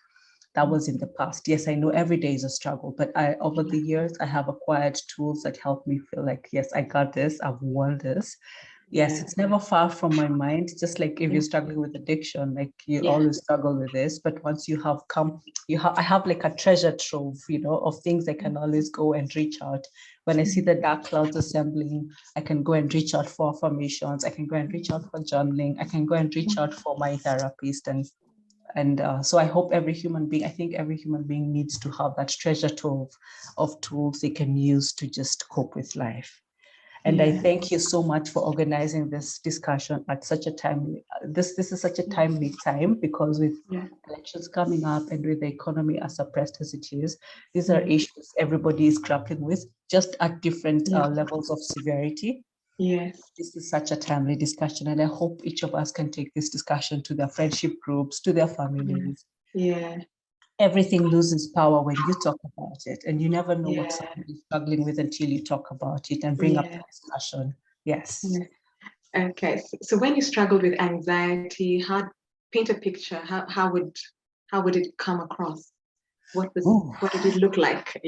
that was in the past. Yes, I know every day is a struggle, but over the years, I have acquired tools that help me feel like, yes, I got this, I've won this. Yes, it's never far from my mind. Just like if you're struggling with addiction, like you always struggle with this. But once you have I have like a treasure trove, of things I can always go and reach out. When I see the dark clouds assembling, I can go and reach out for affirmations. I can go and reach out for journaling. I can go and reach out for my therapist. And so I hope every human being needs to have that treasure trove of tools they can use to just cope with life. And I thank you so much for organizing this discussion at such a timely, this is such a timely time, because with elections coming up and with the economy as suppressed as it is, these are issues everybody is grappling with, just at different levels of severity. Yes. This is such a timely discussion, and I hope each of us can take this discussion to their friendship groups, to their families. Everything loses power when you talk about it, and you never know what somebody's struggling with until you talk about it and bring up the discussion. Yes. Okay. So when you struggled with anxiety, paint a picture. How would it come across? What did it look like?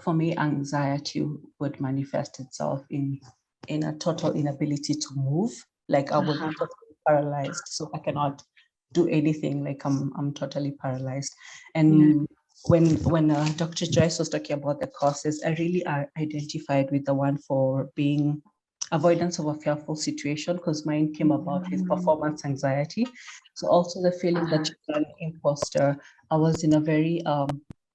For me, anxiety would manifest itself in a total inability to move. Like I would be totally paralyzed, so I cannot do anything. Like I'm totally paralyzed. And when Dr. Joyce was talking about the causes, I really identified with the one for being avoidance of a fearful situation, because mine came about with performance anxiety. So also the feeling that you're an imposter. I was in a very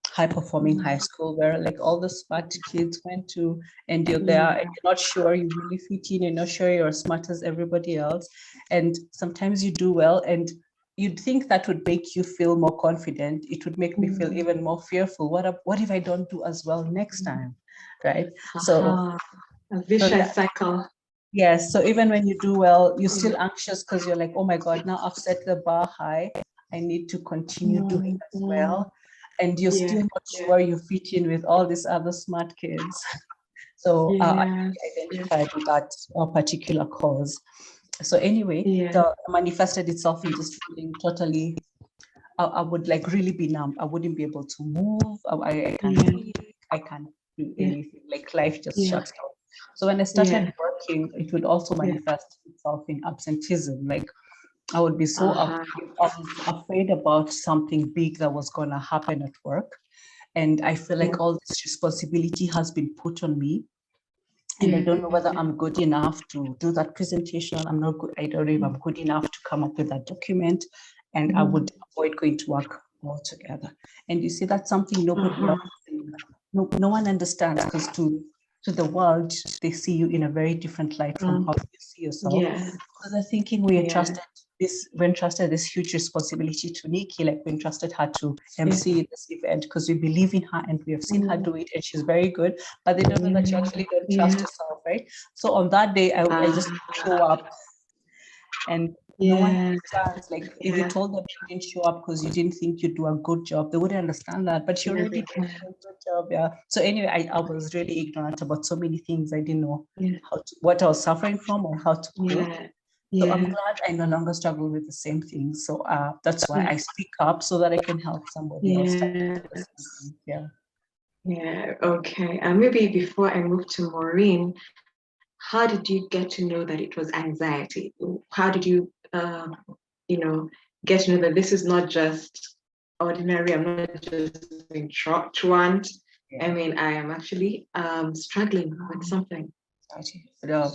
high-performing high school where like all the smart kids went to, and you're there and you're not sure you really fit in, you're not sure you're as smart as everybody else. And sometimes you do well, and you'd think that would make you feel more confident. It would make me feel even more fearful. What if I don't do as well next time, right? So a vicious cycle. Yes, so even when you do well, you're still anxious because you're like, oh my God, now I've set the bar high. I need to continue doing as well. And you're still not sure you fit in with all these other smart kids. So I identified with that particular cause. So anyway, it manifested itself in just feeling totally, I would like really be numb. I wouldn't be able to move. I can't speak. I can't do anything. Like life just shuts down. So when I started working, it would also manifest itself in absenteeism. Like I would be so afraid about something big that was going to happen at work. And I feel like all this responsibility has been put on me. And I don't know whether I'm good enough to do that presentation. I'm not good. I don't know if I'm good enough to come up with that document. And I would avoid going to work altogether. And you see, that's something nobody else, no one understands, because to the world, they see you in a very different light from how you see yourself. So they're thinking we're entrusted this huge responsibility to Nikki, like we entrusted her to MC this event because we believe in her and we have seen her do it and she's very good, but they don't know that you actually don't trust yourself, right? So on that day, I just show up, and no one understands. Like if you told them you didn't show up because you didn't think you'd do a good job, they wouldn't understand that, but you already did a good job. So anyway, I was really ignorant about so many things. I didn't know what I was suffering from or how to cope. So I'm glad I no longer struggle with the same thing. So that's why I speak up, so that I can help somebody else. Okay. Maybe before I move to Maureen, how did you get to know that it was anxiety? How did you, get to know that this is not just ordinary? I'm not just being truant. I mean, I am actually struggling with something.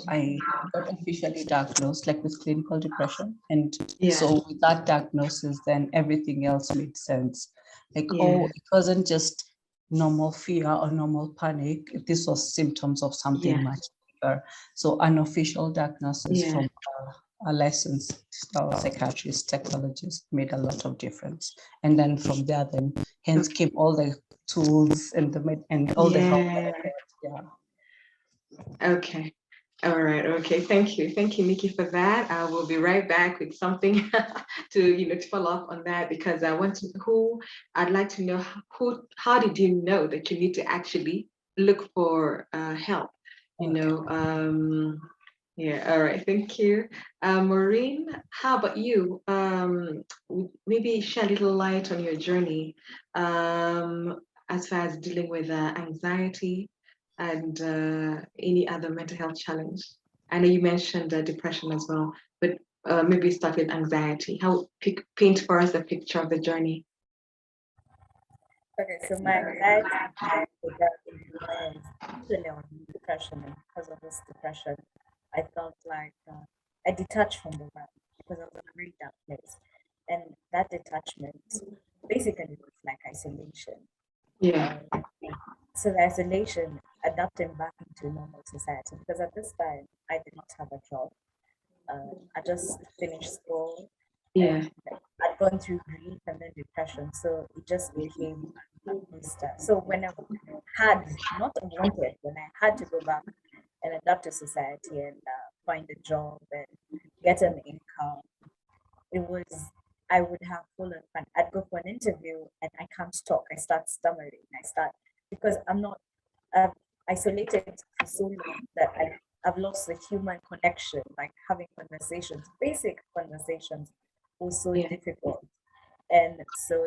I got officially diagnosed like with clinical depression, and so with that diagnosis, then everything else made sense. Like it wasn't just normal fear or normal panic. This was symptoms of something much bigger. So an official diagnosis from a licensed psychiatrist, psychologist made a lot of difference. And then from there, then hence came all the tools and all the help. Okay. All right. Okay. Thank you, Nikki, for that. I will be right back with something to follow up on that, because I'd like to know how did you know that you need to actually look for help? All right. Thank you. Maureen, how about you? Maybe shed a little light on your journey as far as dealing with anxiety and any other mental health challenge. I know you mentioned depression as well, but maybe start with anxiety. Paint for us a picture of the journey. Okay, so my anxiety was depression, and because of this depression, I felt like I detached from the world because I was in a very dark place, and that detachment basically was like isolation. So the isolation, adapting back into normal society, because at this time I did not have a job. I just finished school. I'd gone through grief and then depression, so it just became so when I had not wanted, when I had to go back and adapt to society and find a job and get an income, I would have fallen. I'd go for an interview and I can't talk. I start stammering. Because I'm not isolated for so long that I've lost the human connection, like having conversations, basic conversations was so difficult. And so,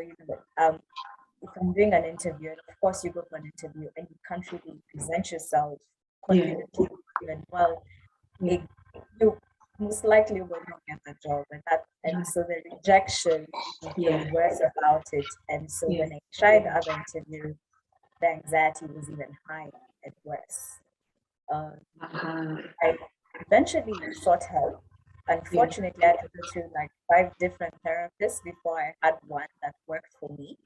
if I'm doing an interview, and of course you go for an interview and you can't really present yourself confidently and well, you most likely will not get the job, and so the rejection was worse about it. And so when I tried the other interview, the anxiety was even higher and worse. I eventually sought help. Unfortunately, I had to go through like 5 different therapists before I had one that worked for me.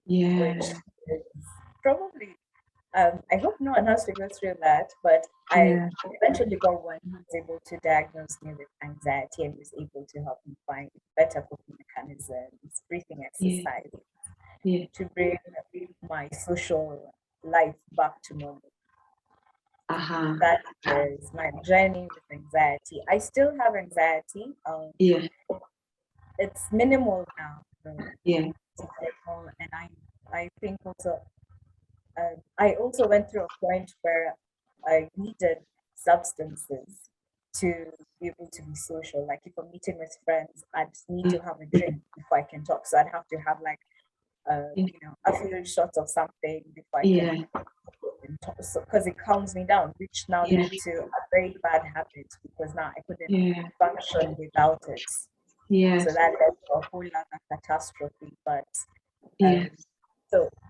Which is probably, I hope no one has to go through that, but I eventually got one who was able to diagnose me with anxiety and was able to help me find better coping mechanisms, breathing exercises, to bring my social life back to normal. That is my journey with anxiety. I still have anxiety. It's minimal now. And I think also, I also went through a point where I needed substances to be able to be social. Like if I'm meeting with friends, I just need to have a drink before I can talk. So I'd have to have like, a few shots of something before I can. because it calms me down, which now led to a very bad habit because now I couldn't function without it. Yes. So that led to a whole lot of catastrophe. But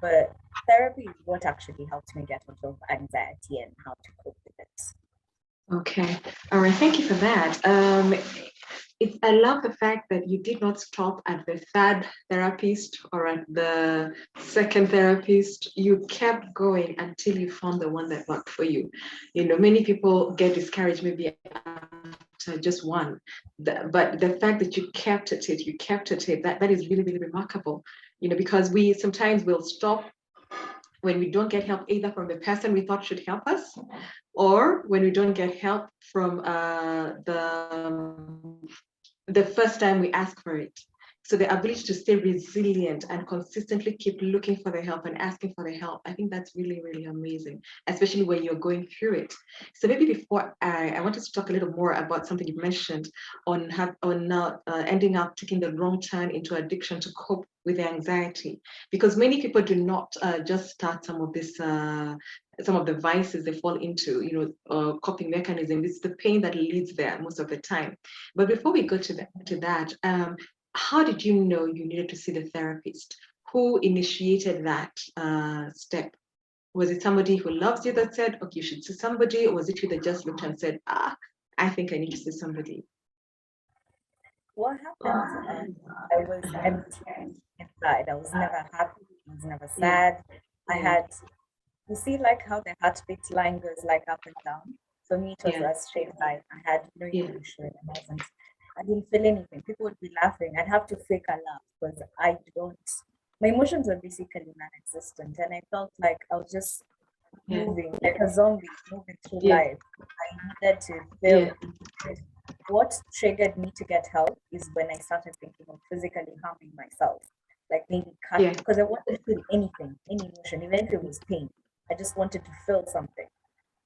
but therapy is what actually helped me get out of anxiety and how to cope with it. Okay. All right. Thank you for that. I love the fact that you did not stop at the third therapist or at the second therapist. You kept going until you found the one that worked for you. You know, many people get discouraged maybe after just one, but the fact that you kept at it, that is really, really remarkable. You know, because we sometimes will stop when we don't get help either from the person we thought should help us, or when we don't get help from the first time we ask for it. So the ability to stay resilient and consistently keep looking for the help and asking for the help, I think that's really, really amazing, especially when you're going through it. So maybe before I wanted to talk a little more about something you mentioned on ending up taking the wrong turn into addiction to cope with the anxiety, because many people do not just start some of this some of the vices they fall into, you know, coping mechanism. It's the pain that leads there most of the time. But before we go to that, how did you know you needed to see the therapist? Who initiated that step? Was it somebody who loves you that said, okay, you should see somebody, or was it you that just looked and said, I think I need to see somebody? What happened? I was empty inside. I was never happy. I was never sad. I had, you see, like how the heartbeat line goes like up and down. For me, it was a straight line. I had no emotion. I didn't feel anything. People would be laughing. I'd have to fake a laugh because my emotions were basically non-existent. And I felt like I was just moving like a zombie, moving through life. I needed to feel what triggered me to get help is when I started thinking of physically harming myself, like maybe cutting, because I wanted to feel anything, any emotion, even if it was pain. I just wanted to feel something.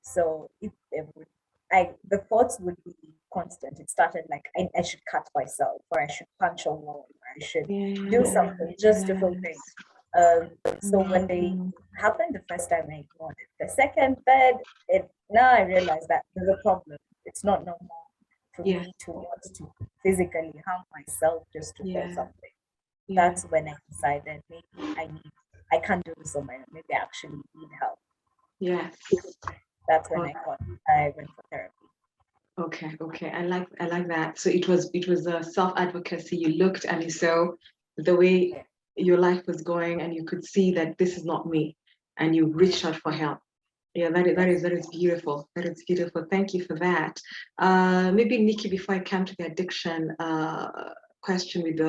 So the thoughts would be constant. It started like I should cut myself, or I should punch a wall, or I should do something just to feel pain. So when they happened the first time, I ignored it. The second, third, now I realize that there's a problem. It's not normal for me to want to physically harm myself just to feel something. That's when I decided maybe I can't do this on my own. Maybe I actually need help. Yes. That's when I went for therapy. Okay. I like that. So it was a self-advocacy. You looked and you saw the way your life was going, and you could see that this is not me, and you reached out for help. Yeah, that is beautiful. That is beautiful. Thank you for that. Maybe Nikki, before I come to the addiction question with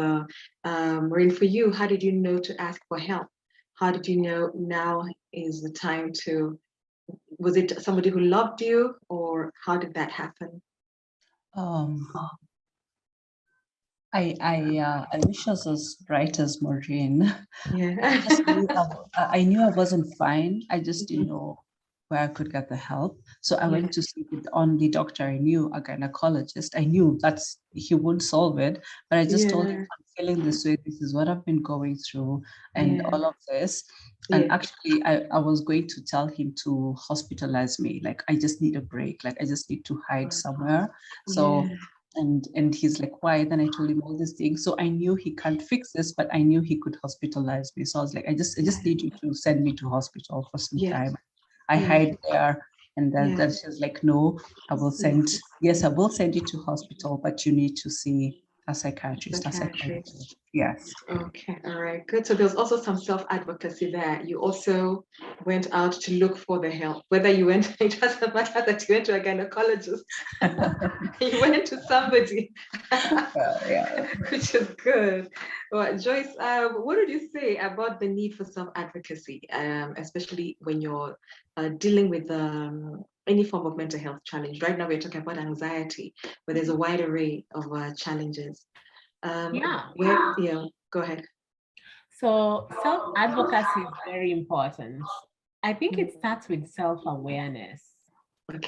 Maureen, for you, how did you know to ask for help? How did you know now is the time to? Was it somebody who loved you, or how did that happen? I wish I was as bright as Maureen. Yeah. I knew I wasn't fine. I just didn't know where I could get the help. So I went to see the only doctor I knew, a gynecologist. I knew he wouldn't solve it, but I just told him, I'm feeling this way. This is what I've been going through, and all of this. And actually, I was going to tell him to hospitalize me. Like, I just need a break. Like, I just need to hide somewhere. So. And he's like, why? Then I told him all these things. So I knew he can't fix this, but I knew he could hospitalize me. So I was like, I just need you to send me to hospital for some time. I hide there. And then she's like, no, I will send you to hospital, but you need to see a psychiatrist. Yes. Okay, all right, good. So there's also some self-advocacy there. You also went out to look for the help. Whether you went, it doesn't matter that you went to a gynecologist. You went to somebody, which is good. Well, Joyce, what did you say about the need for self-advocacy, especially when you're dealing with any form of mental health challenge? Right now, we're talking about anxiety, but there's a wide array of challenges. Go ahead. So self-advocacy is very important. I think it starts with self-awareness.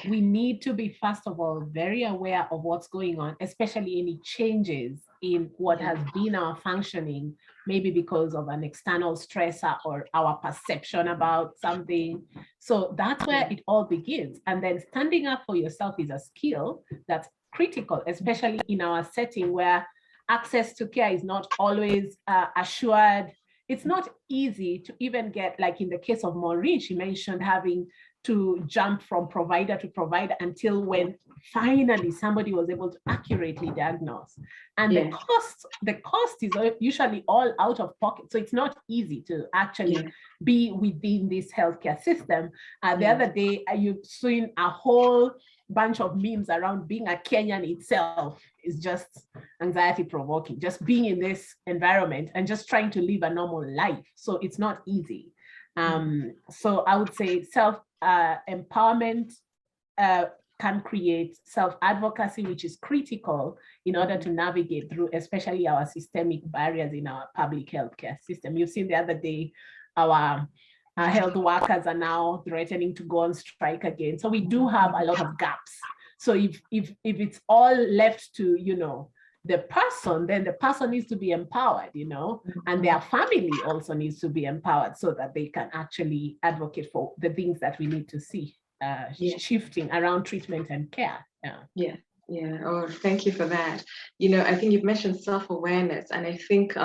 We need to be, first of all, very aware of what's going on, especially any changes in what has been our functioning, maybe because of an external stressor or our perception about something. So that's where it all begins. And then standing up for yourself is a skill that's critical, especially in our setting where access to care is not always assured. It's not easy to even get, like in the case of Maureen, she mentioned having to jump from provider to provider until when finally somebody was able to accurately diagnose. And the cost is usually all out of pocket. So it's not easy to actually be within this healthcare system. The other day, you've seen a whole bunch of memes around being a Kenyan itself is just anxiety provoking, just being in this environment and just trying to live a normal life. So it's not easy. So I would say self-empowerment can create self-advocacy, which is critical in order to navigate through, especially our systemic barriers in our public healthcare system. You've seen the other day, our health workers are now threatening to go on strike again. So we do have a lot of gaps. So if it's all left to, you know, the person, then the person needs to be empowered, you know, and their family also needs to be empowered so that they can actually advocate for the things that we need to see shifting around treatment and care. Oh, thank you for that. You know, I think you've mentioned self-awareness, and I think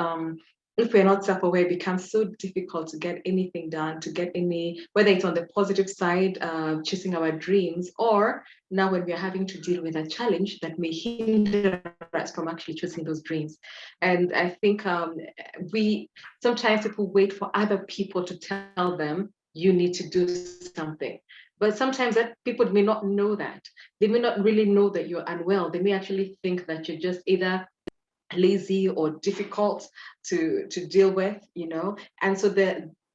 if we're not self-aware, it becomes so difficult to get anything done, to get any, whether it's on the positive side, chasing our dreams, or now when we're having to deal with a challenge that may hinder us from actually chasing those dreams. And I think sometimes people wait for other people to tell them, you need to do something. But sometimes that people may not know that. They may not really know that you're unwell. They may actually think that you're just either lazy or difficult to deal with, you know. And so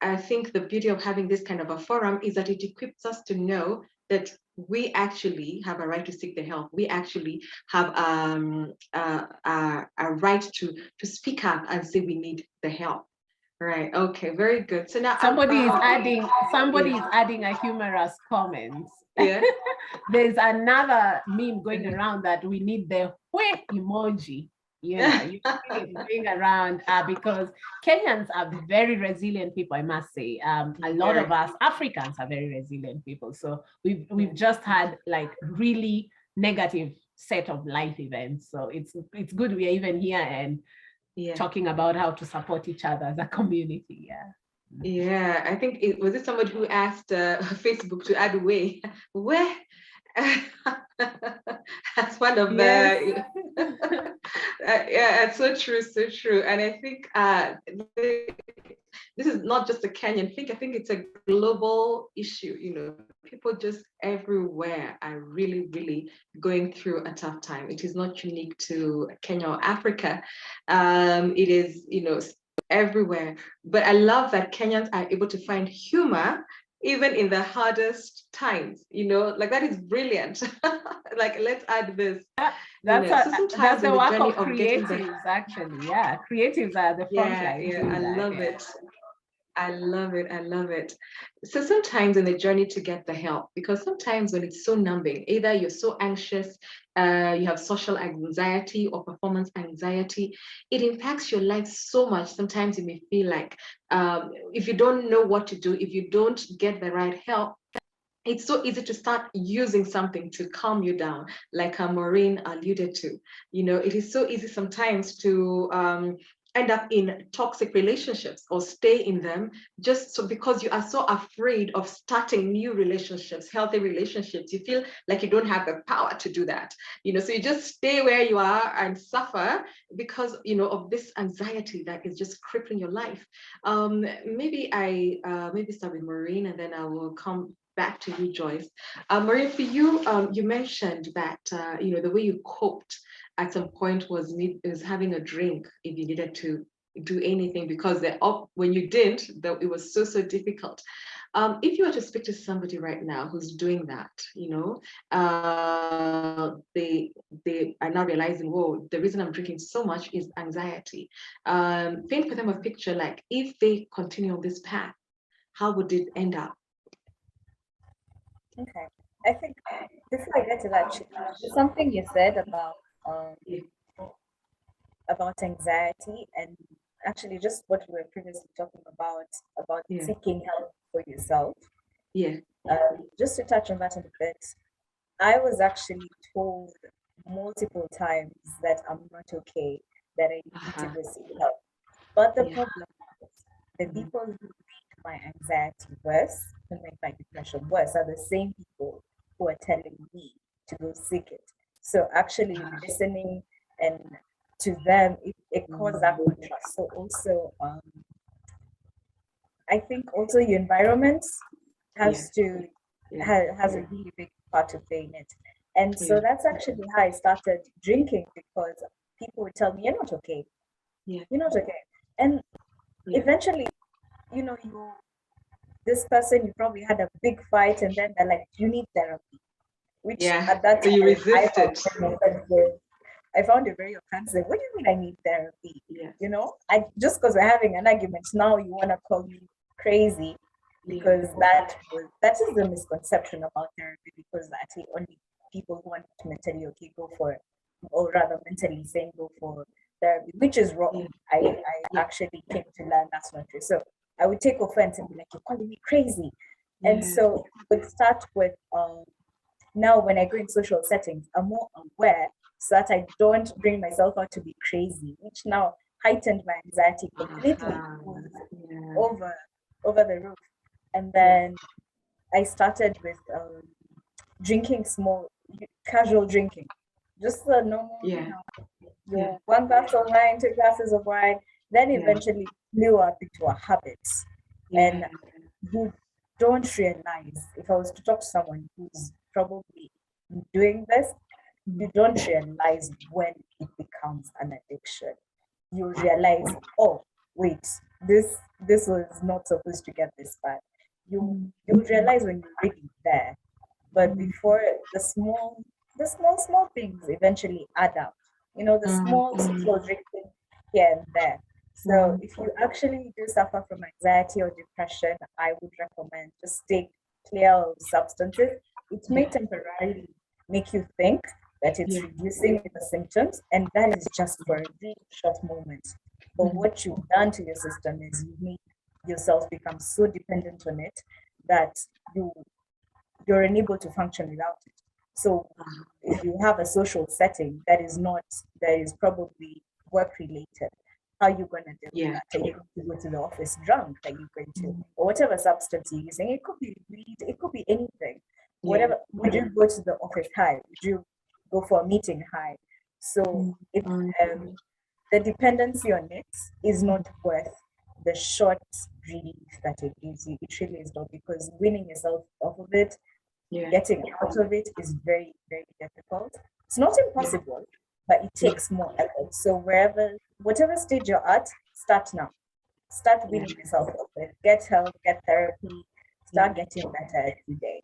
I think the beauty of having this kind of a forum is that it equips us to know that we actually have a right to seek the help. We actually have a right to speak up and say we need the help. Right. Okay. Very good. So now somebody is adding a humorous comment. Yeah. There's another meme going around that we need the whey emoji. You know, you see it going around because Kenyans are very resilient people, I must say. A lot of us Africans are very resilient people. So we've just had like really negative set of life events. So it's good we are even here and talking about how to support each other as a community. Yeah, I think was it somebody who asked Facebook to add whey? Where? That's one of the it's so true. And I think this is not just a Kenyan thing. I think it's a global issue. You know, people just everywhere are really going through a tough time. It is not unique to Kenya or Africa. It is, you know, everywhere. But I love that Kenyans are able to find humor even in the hardest times, you know, like that is brilliant. Like, let's add this. That's the work of creatives, actually. Yeah, creatives are the front line. Yeah, I love it. So sometimes in the journey to get the help, because sometimes when it's so numbing, either you're so anxious, you have social anxiety or performance anxiety, it impacts your life so much. Sometimes you may feel like if you don't know what to do, if you don't get the right help, it's so easy to start using something to calm you down, like Maureen alluded to. You know, it is so easy sometimes to end up in toxic relationships or stay in them just so because you are so afraid of starting new relationships, healthy relationships. You feel like you don't have the power to do that, you know, so you just stay where you are and suffer because, you know, of this anxiety that is just crippling your life. Maybe start with Maureen and then I will come back to you, Joyce. Maureen, for you, you mentioned that, you know, the way you coped at some point was having a drink if you needed to do anything because when you didn't, it was so difficult. If you were to speak to somebody right now who's doing that, you know, they are now realizing, whoa, the reason I'm drinking so much is anxiety. Paint for them a picture like if they continue on this path, how would it end up? Okay, I think before I get to that, something you said about about anxiety and actually just what we were previously talking about seeking help for yourself. Yeah. Just to touch on that a bit, I was actually told multiple times that I'm not okay, that I need to go seek help. But the problem is the people who make my anxiety worse, who make my depression worse, are the same people who are telling me to go seek it. So actually listening and to them, it caused that contrast. So also, I think also your environment has to has a really big part to play in it. And so that's actually how I started drinking, because people would tell me, you're not okay. You're not okay. And eventually, you know, this person, you probably had a big fight, and then they're like, you need therapy. Which at that time, you resisted. I found it very offensive. What do you mean I need therapy? You know, just because we're having an argument, now you want to call me crazy, because that is the misconception about therapy, because actually only people who are mentally okay go for it, or rather mentally sane go for therapy, which is wrong. I actually came to learn that's not true. So I would take offense and be like, you're calling me crazy. And so it start with now when I go in social settings, I'm more aware so that I don't bring myself out to be crazy, which now heightened my anxiety completely, over the roof. And then I started with drinking casual drinking, just the normal, one glass of wine, 2 glasses of wine, then eventually blew up into a habit. And you don't realize, if I was to talk to someone who's probably doing this, you don't realize when it becomes an addiction. You realize, oh, wait, this was not supposed to get this bad. You realize when you're really there. But before, the small things eventually add up. You know, the small drinking here and there. So if you actually do suffer from anxiety or depression, I would recommend just stay clear of substances. It may temporarily make you think that it's reducing the symptoms, and that is just for a really short moment. But what you've done to your system is you make yourself become so dependent on it that you're unable to function without it. So if you have a social setting that is probably work related, how are you going to deal with that? Are you going to go to the office drunk? Are you going to, or whatever substance you're using? It could be weed, it could be anything. Whatever. Would you go to the office high? Would you go for a meeting high? So the dependency on it is not worth the short relief that it gives you. It really is not, because winning yourself off of it, getting out of it is very, very difficult. It's not impossible, but it takes more effort. So whatever stage you're at, start now. Start winning yourself off it. Get help, get therapy, start getting better every day.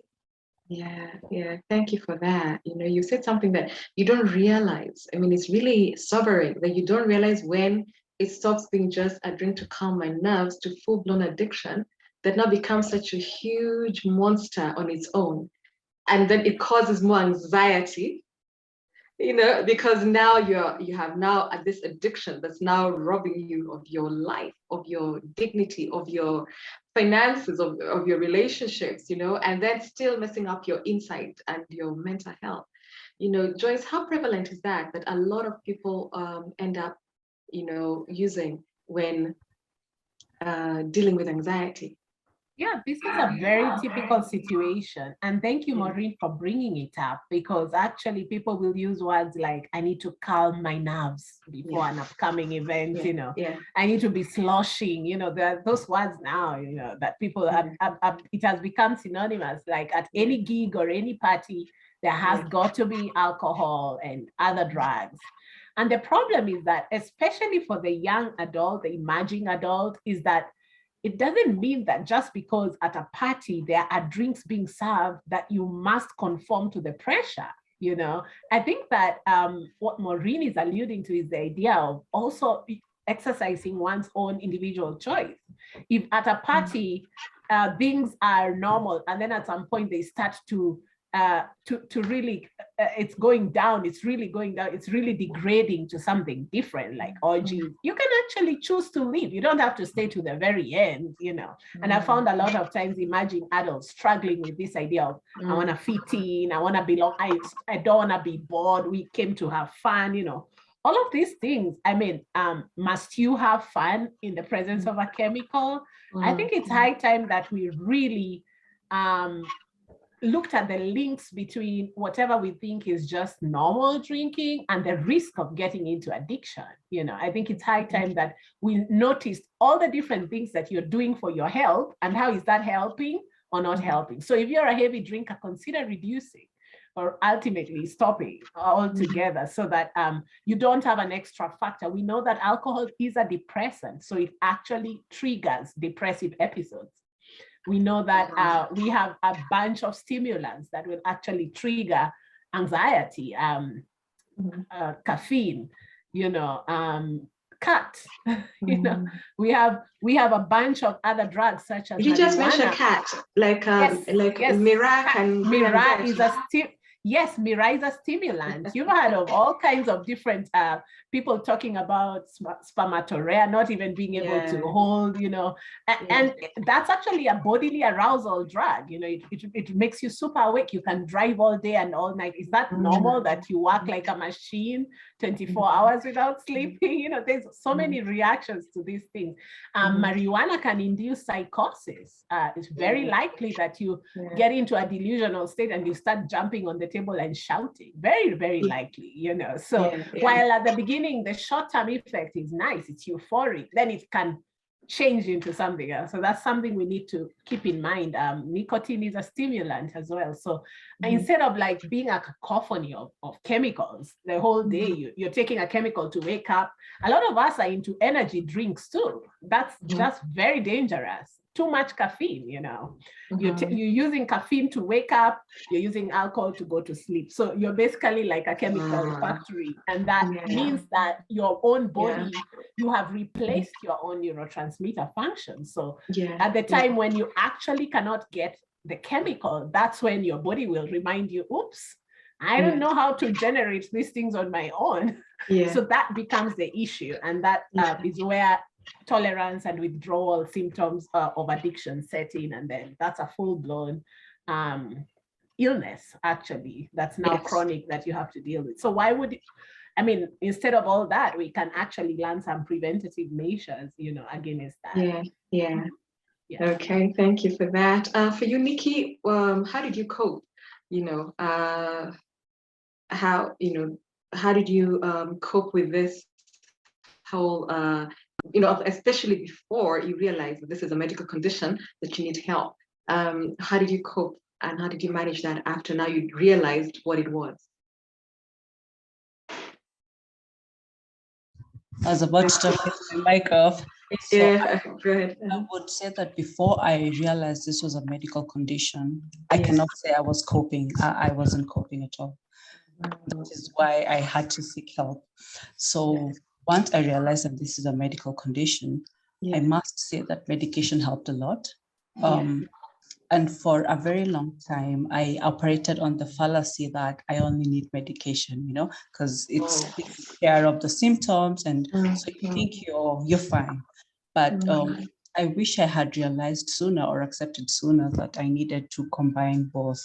Yeah. Thank you for that. You know, you said something that you don't realize. I mean, it's really sobering that you don't realize when it stops being just a drink to calm my nerves to full-blown addiction that now becomes such a huge monster on its own. And then it causes more anxiety, you know, because now you have now this addiction that's now robbing you of your life, of your dignity, of your finances, of your relationships, you know, and then still messing up your insight and your mental health. You know, Joyce, how prevalent is that a lot of people end up, you know, using when dealing with anxiety? Yeah, this is a very typical situation. And thank you, Maureen, for bringing it up, because actually people will use words like, I need to calm my nerves before an upcoming event, you know, I need to be sloshing, you know, there are those words now, you know, that people, it has become synonymous, like at any gig or any party, there has got to be alcohol and other drugs. And the problem is that, especially for the young adult, the emerging adult, is that it doesn't mean that just because at a party there are drinks being served that you must conform to the pressure, you know. I think that what Maureen is alluding to is the idea of also exercising one's own individual choice. If at a party things are normal and then at some point they start to to really, it's going down, it's really going down, it's really degrading to something different, like orgies. You can actually choose to leave. You don't have to stay to the very end, you know. And I found a lot of times, imagine adults struggling with this idea of, I want to fit in, I want to belong, I don't want to be bored, we came to have fun, you know. All of these things, I mean, must you have fun in the presence of a chemical? I think it's high time that we really looked at the links between whatever we think is just normal drinking and the risk of getting into addiction. You know, I think it's high time that we noticed all the different things that you're doing for your health and how is that helping or not helping. So if you're a heavy drinker, consider reducing or ultimately stopping altogether so that you don't have an extra factor. We know that alcohol is a depressant, so it actually triggers depressive episodes. We know that we have a bunch of stimulants that will actually trigger anxiety, caffeine, you know, cat. You know, we have a bunch of other drugs such as. Did you just mention cat? Like yes. Mirac and Mirac is a yes, Mira is a stimulant. You've heard of all kinds of different people talking about spermatorea not even being able to hold, you know, and that's actually a bodily arousal drug. You know, it makes you super awake. You can drive all day and all night. Is that normal that you work like a machine 24 hours without sleeping? You know, there's so many reactions to these things. Marijuana can induce psychosis. It's very likely that you get into a delusional state and you start jumping on the table and shouting. Very, very likely, you know. So while at the beginning, the short-term effect is nice, it's euphoric, then it can change into something else. So that's something we need to keep in mind. Nicotine is a stimulant as well. So instead of like being a cacophony of chemicals the whole day, you're taking a chemical to wake up. A lot of us are into energy drinks too. That's just very dangerous. Too much caffeine, you know. You're using caffeine to wake up, you're using alcohol to go to sleep. So you're basically like a chemical factory. And that means that your own body, you have replaced your own neurotransmitter function. So at the time when you actually cannot get the chemical, that's when your body will remind you, oops, I don't know how to generate these things on my own. So that becomes the issue. And that is where tolerance and withdrawal symptoms of addiction set in, and then that's a full-blown illness actually that's now chronic that you have to deal with. So why would I mean, instead of all that, we can actually learn some preventative measures, you know, against that. Okay, thank you for that. For you, Nikki, how did you cope? You know, how did you cope with this whole you know, especially before you realize that this is a medical condition that you need help? How did you cope and how did you manage that after now you realized what it was? I was about to turn my mic off. So go ahead. I would say that before I realized this was a medical condition, I cannot say I was coping. I wasn't coping at all. That is why I had to seek help. So once I realized that this is a medical condition, I must say that medication helped a lot. And for a very long time, I operated on the fallacy that I only need medication, you know, because it's taking care of the symptoms, and so you think you're fine. But I wish I had realized sooner or accepted sooner that I needed to combine both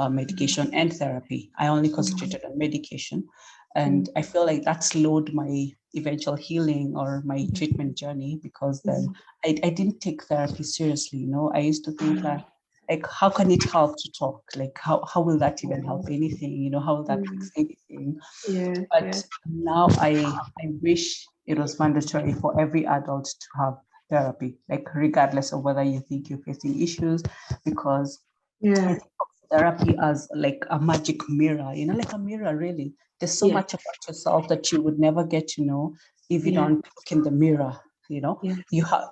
medication and therapy. I only concentrated on medication, and I feel like that slowed my eventual healing or my treatment journey, because then I didn't take therapy seriously. You know, I used to think that, like, how can it help to talk? Like, how will that even help anything? You know, how will that fix anything? But now I wish it was mandatory for every adult to have therapy, like regardless of whether you think you're facing issues, because I think of therapy as like a magic mirror, you know, like a mirror, really. There's so much about yourself that you would never get to know if you don't look in the mirror, you know.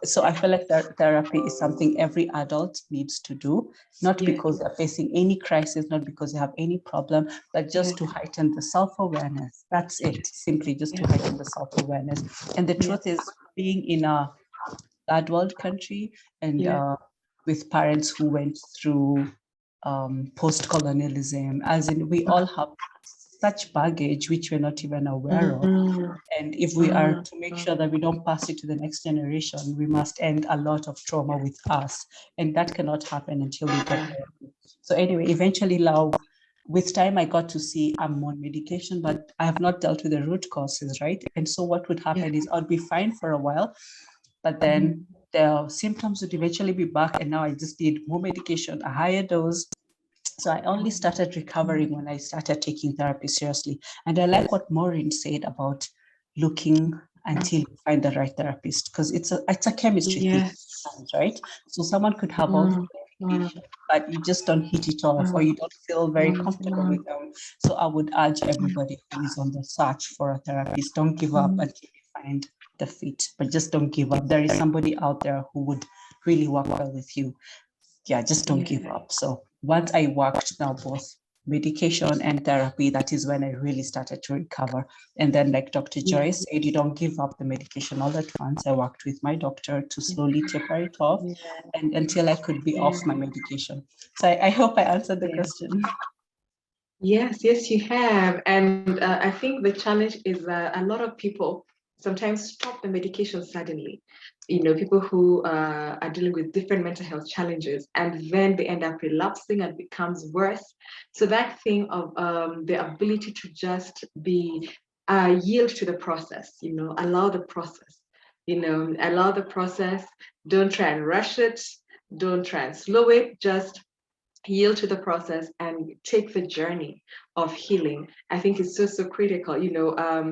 So I feel like therapy is something every adult needs to do, not because they're facing any crisis, not because they have any problem, but just to heighten the self-awareness. That's it, simply just to heighten the self-awareness. And the truth is, being in a third world country and with parents who went through post-colonialism, as in we all have such baggage which we're not even aware of. And if we are to make sure that we don't pass it to the next generation, we must end a lot of trauma with us. And that cannot happen until we get therapy. So anyway, eventually now, with time, I got to see I'm on medication, but I have not dealt with the root causes, right? And so what would happen is I'll be fine for a while, but then the symptoms would eventually be back. And now I just need more medication, a higher dose. So I only started recovering when I started taking therapy seriously. And I like what Maureen said about looking until you find the right therapist, because it's a chemistry thing, right? So someone could have all the medication, but you just don't hit it off, or you don't feel very comfortable with them. So I would urge everybody who is on the search for a therapist, don't give up until you find the fit, but just don't give up. There is somebody out there who would really work well with you. Yeah, just don't give up. So once I worked now both medication and therapy, that is when I really started to recover. And then, like Dr. Joyce said, you don't give up the medication all at once. I worked with my doctor to slowly taper it off and until I could be off my medication. So I hope I answered the question. Yes, you have. And I think the challenge is a lot of people sometimes stop the medication suddenly. You know, people who are dealing with different mental health challenges, and then they end up relapsing and becomes worse. So that thing of the ability to just be yield to the process, you know, allow the process, allow the process. Don't try and rush it. Don't try and slow it. Just yield to the process and take the journey of healing. I think is so critical,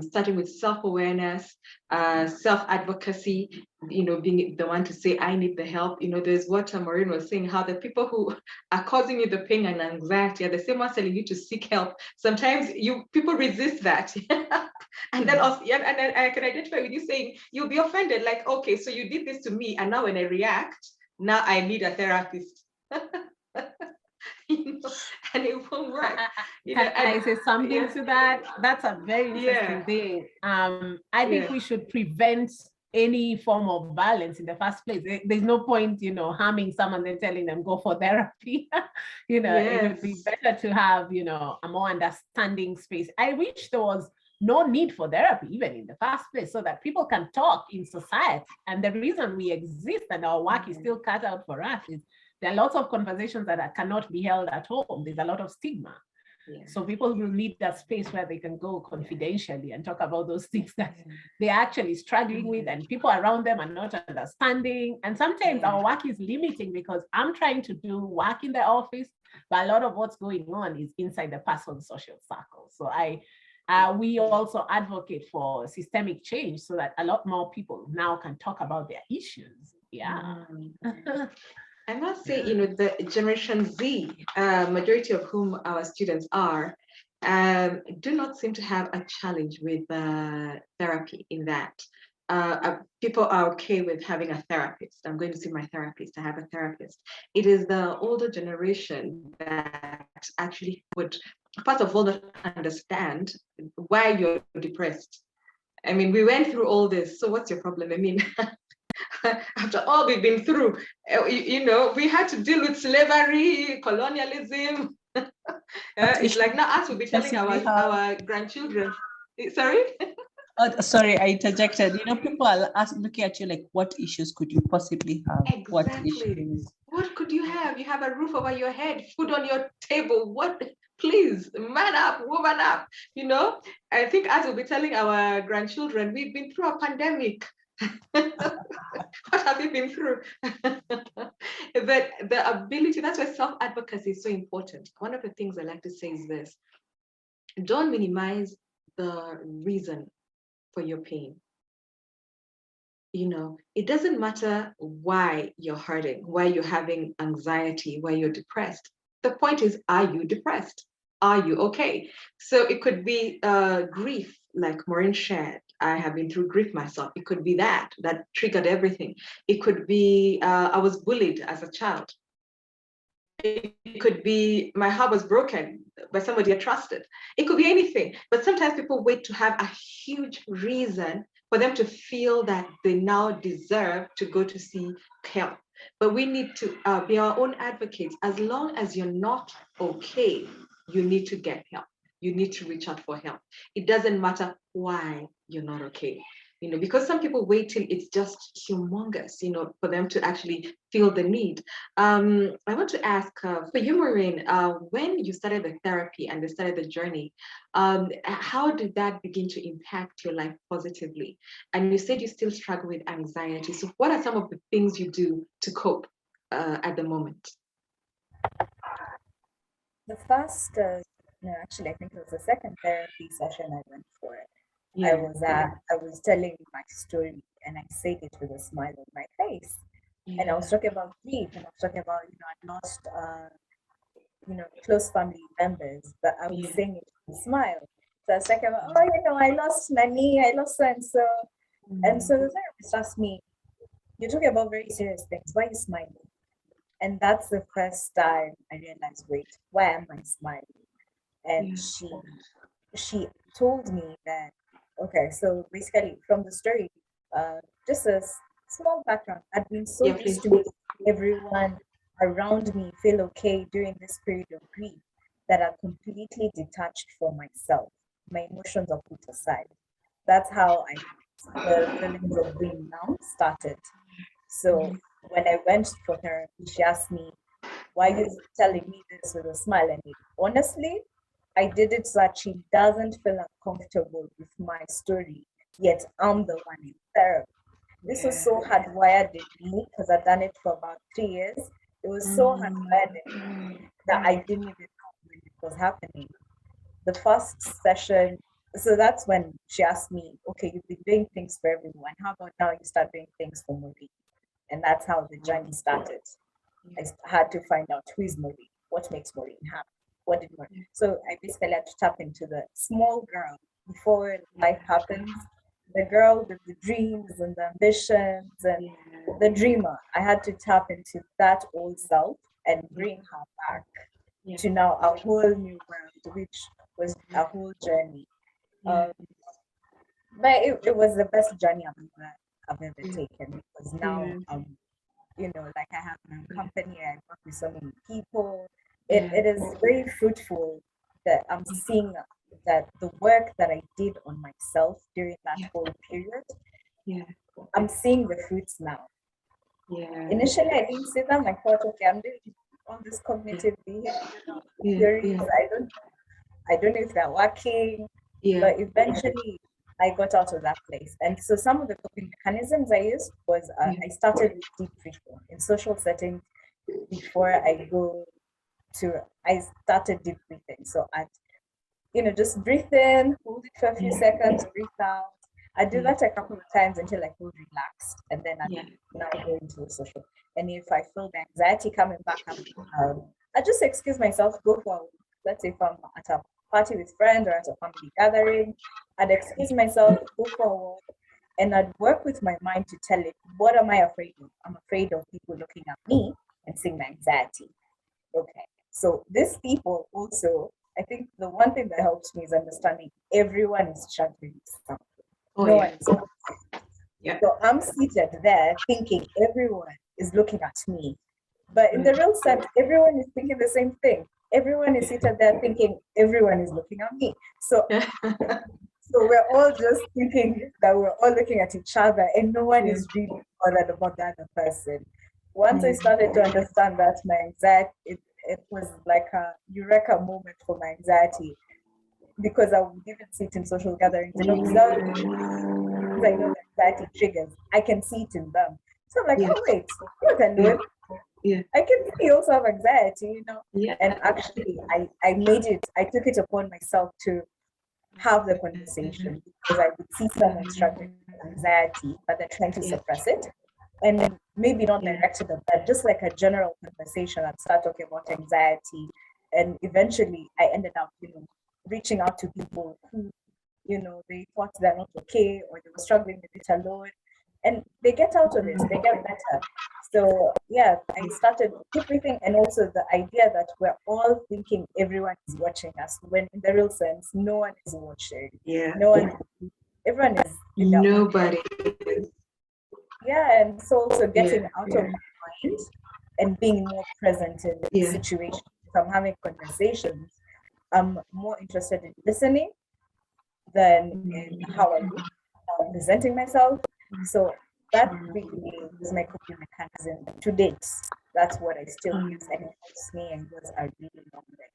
starting with self-awareness, self-advocacy, being the one to say, I need the help. There's what Maureen was saying, how the people who are causing you the pain and anxiety are the same ones telling you to seek help. Sometimes people resist that. And then also, and I can identify with you saying, you'll be offended, like, okay, so you did this to me, and now when I react, now I need a therapist. And it won't work. Can I say something to that? That's a very interesting thing. I think we should prevent any form of violence in the first place. There's no point, harming someone and telling them go for therapy. It would be better to have, a more understanding space. I wish there was no need for therapy even in the first place, so that people can talk in society. And the reason we exist and our work is still cut out for us is there are lots of conversations that cannot be held at home. There's a lot of stigma. So people will need that space where they can go confidentially and talk about those things that they're actually struggling with, and people around them are not understanding. And sometimes our work is limiting because I'm trying to do work in the office, but a lot of what's going on is inside the person's social circle. So we also advocate for systemic change so that a lot more people now can talk about their issues. I must say, the Generation Z, majority of whom our students are, do not seem to have a challenge with therapy in that. People are okay with having a therapist. I'm going to see my therapist. I have a therapist. It is the older generation that actually would, first of all, not understand why you're depressed. I mean, we went through all this. So what's your problem? I mean, after all we've been through, we had to deal with slavery, colonialism. It's like now us will be telling our grandchildren. Sorry? Sorry, I interjected. People are looking at you like, what issues could you possibly have? Exactly. What issues? What could you have? You have a roof over your head, food on your table. What? Please, man up, woman up. I think as we'll be telling our grandchildren, we've been through a pandemic. What have you been through? But the ability, that's why self-advocacy is so important. One of the things I like to say is this: don't minimize the reason for your pain. It doesn't matter why you're hurting, why you're having anxiety, why you're depressed. The point is, are you depressed? Are you okay? So it could be grief, like Maureen shared. I have been through grief myself. It could be that triggered everything. It could be I was bullied as a child. It could be my heart was broken by somebody I trusted. It could be anything. But sometimes people wait to have a huge reason for them to feel that they now deserve to go to see help. But we need to be our own advocates. As long as you're not okay, you need to get help. You need to reach out for help. It doesn't matter why you're not okay. Because some people wait till it's just humongous, for them to actually feel the need. I want to ask for you, Maureen, when you started the therapy and you started the journey, how did that begin to impact your life positively? And you said you still struggle with anxiety. So what are some of the things you do to cope at the moment? The first, actually, I think it was the second therapy session I went for. Yeah. I was telling my story, and I said it with a smile on my face. Yeah. And I was talking about grief, and I was talking about, I lost, close family members, but I was saying it with a smile. So I was talking about, I lost Nani, I lost so-and-so. And so the therapist asked me, you're talking about very serious things, why are you smiling? And that's the first time I realized, wait, why am I smiling? And she told me that, okay, so basically from the story, just a small background, I'd been so used to making everyone around me feel okay during this period of grief that I completely detached from myself. My emotions are put aside. That's how the feelings of being numb started. So when I went for therapy, she asked me, why are you telling me this with a smile? And honestly, I did it so that she doesn't feel uncomfortable with my story, yet I'm the one in therapy. This was so hardwired in me because I'd done it for about 3 years. It was so hardwired in me that I didn't even know when it was happening. The first session, so that's when she asked me, okay, you've been doing things for everyone. How about now you start doing things for Maureen? And that's how the journey started. I had to find out who is Maureen, what makes Maureen happy, what did Maureen. So I basically had to tap into the small girl before life happens, the girl with the dreams and the ambitions and the dreamer. I had to tap into that old self and bring her back to now a whole new world, which was a whole journey. But it was the best journey I've ever taken, because now like I have my own company, I work with so many people. It is very fruitful that I'm seeing that the work that I did on myself during that whole period, I'm seeing the fruits now. Initially I didn't see them. I thought, okay, I'm doing all this cognitive behavioral theories. I don't know if they're working, but eventually I got out of that place. And so some of the coping mechanisms I used was I started with deep breathing in social settings. Before I started deep breathing. So I, just breathe in, hold it for a few seconds, breathe out. I do that a couple of times until I feel relaxed, and then I now go into the social. And if I feel the anxiety coming back up, I just excuse myself, go for, let's say if I'm at a party with friends or at a family gathering, I'd excuse myself, go for a walk, and I'd work with my mind to tell it, what am I afraid of? I'm afraid of people looking at me and seeing my anxiety. Okay, so these people also, I think the one thing that helps me is understanding everyone is struggling with something. No one is. So I'm seated there thinking everyone is looking at me. But in the real sense, everyone is thinking the same thing. Everyone is seated there thinking everyone is looking at me. So we're all just thinking that we're all looking at each other and no one is really bothered about the other person. Once I started to understand that my anxiety, it was like a eureka moment for my anxiety, because I would even sit in social gatherings and observe. I know that anxiety triggers. I can see it in them. So I'm like, oh wait, you can do it. I can see you also have anxiety, And actually, I made it. I took it upon myself to have the conversation, because I would see someone struggling with anxiety, but they're trying to suppress it. And maybe not directed at that, just like a general conversation. I'd start talking about anxiety. And eventually I ended up, reaching out to people who, they thought they're not okay, or they were struggling with it alone. And they get out of it, they get better. So I started deep breathing, and also the idea that we're all thinking everyone is watching us, when in the real sense, no one is watching. No one, everyone is. Nobody. And so also getting out of my mind mind and being more present in the situation. If I'm having conversations, I'm more interested in listening than in how I'm presenting myself. So that really is my coping mechanism to date. That's what I still use, and it helps me and goes a really long way.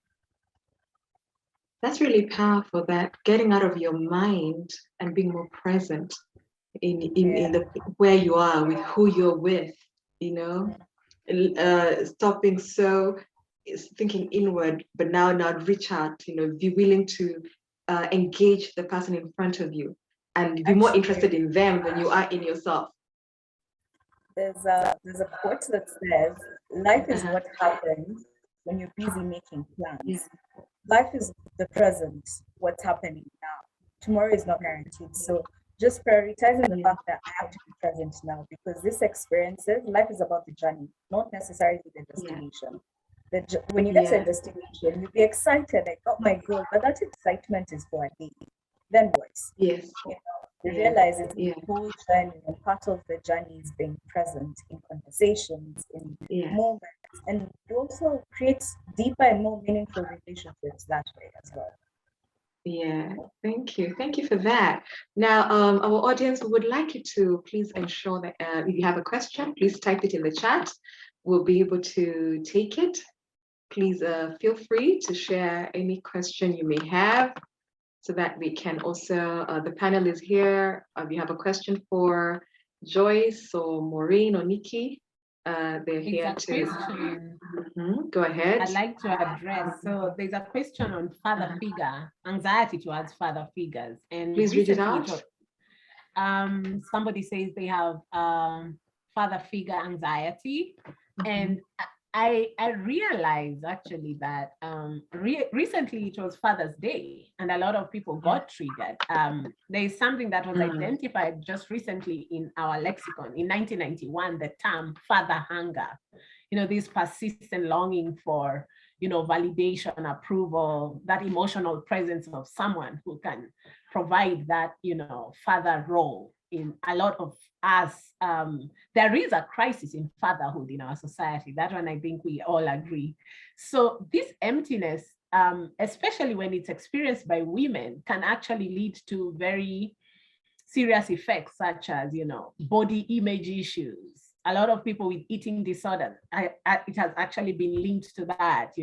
That's really powerful, that getting out of your mind and being more present in the where you are with who you're with, stop being so thinking inward, but now reach out, be willing to engage the person in front of you and be more interested in them than you are in yourself. There's a quote that says, life is what happens when you're busy making plans. Life is the present, what's happening now. Tomorrow is not guaranteed. So just prioritizing the fact that I have to be present now, because this experiences, life is about the journey, not necessarily the destination. When you get to a destination, you'll be excited, I got my goal, but that excitement is for a day. Then what? Yes. You realize it's the whole journey, and part of the journey is being present in conversations, in moments, and it also creates deeper and more meaningful relationships that way as well. Yeah, thank you. Thank you for that. Now, our audience, we would like you to please ensure that if you have a question, please type it in the chat. We'll be able to take it. Please feel free to share any question you may have, so that we can also, the panel is here. If you have a question for Joyce or Maureen or Nikki, they're here to. Go ahead. I'd like to address. So there's a question on father figure, anxiety towards father figures. And please read it out. Somebody says they have father figure anxiety. And I realized actually that recently it was Father's Day and a lot of people got triggered. There is something that was identified just recently in our lexicon in 1991, the term father hunger. This persistent longing for, validation, approval, that emotional presence of someone who can provide that, father role. In a lot of us, there is a crisis in fatherhood in our society. That one, I think we all agree. So this emptiness, especially when it's experienced by women, can actually lead to very serious effects, such as, body image issues. A lot of people with eating disorder, it has actually been linked to that,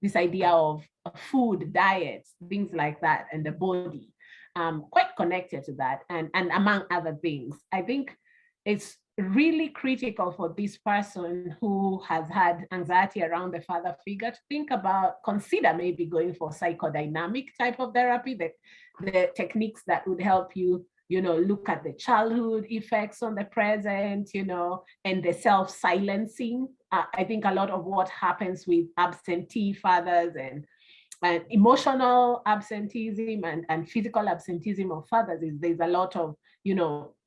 this idea of food, diets, things like that, and the body. Quite connected to that, and among other things. I think it's really critical for this person who has had anxiety around the father figure to consider maybe going for psychodynamic type of therapy, the techniques that would help you, look at the childhood effects on the present, and the self-silencing. I think a lot of what happens with absentee fathers and emotional absenteeism and physical absenteeism of fathers is there's a lot of,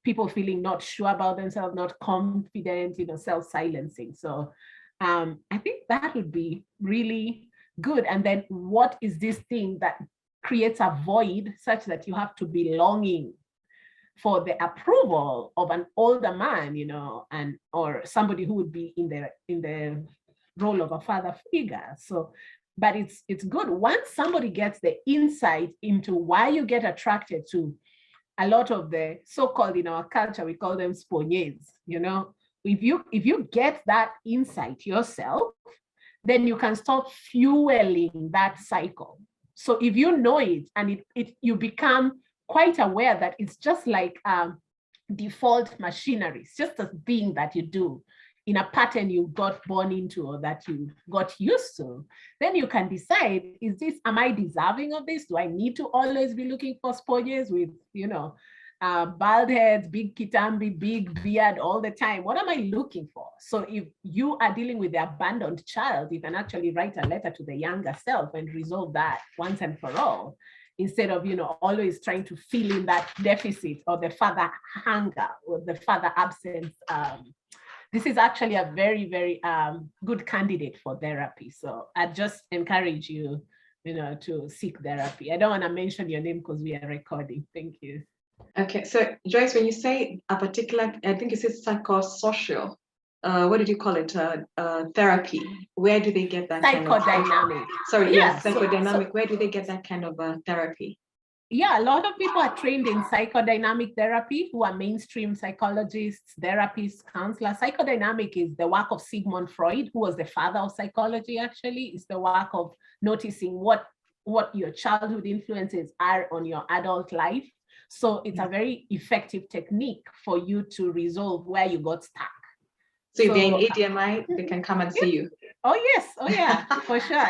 people feeling not sure about themselves, not confident, self-silencing. So I think that would be really good. And then what is this thing that creates a void such that you have to be longing for the approval of an older man, or somebody who would be in the role of a father figure. So but it's good once somebody gets the insight into why you get attracted to a lot of the so-called, in our culture, we call them sponiers, if you get that insight yourself, then you can stop fueling that cycle. So if you know it and you become quite aware that it's just like default machinery, it's just a thing that you do in a pattern you got born into or that you got used to, then you can decide, am I deserving of this? Do I need to always be looking for sponiers with, bald heads, big kitambi, big beard all the time? What am I looking for? So if you are dealing with the abandoned child, you can actually write a letter to the younger self and resolve that once and for all, instead of, always trying to fill in that deficit or the father hunger or the father absence. This is actually a very, very good candidate for therapy. So I just encourage you, to seek therapy. I don't want to mention your name because we are recording. Thank you. Okay, so Joyce, when you say a particular, I think you said psychosocial. what did you call it? Therapy. Where do they get that psychodynamic? Psychodynamic. Where do they get that kind of therapy? Yeah, a lot of people are trained in psychodynamic therapy who are mainstream psychologists, therapists, counselors. Psychodynamic is the work of Sigmund Freud, who was the father of psychology, actually. It's the work of noticing what your childhood influences are on your adult life. So it's a very effective technique for you to resolve where you got stuck. So if they're in ADMI, they can come and see you. Oh yes, oh yeah, for sure.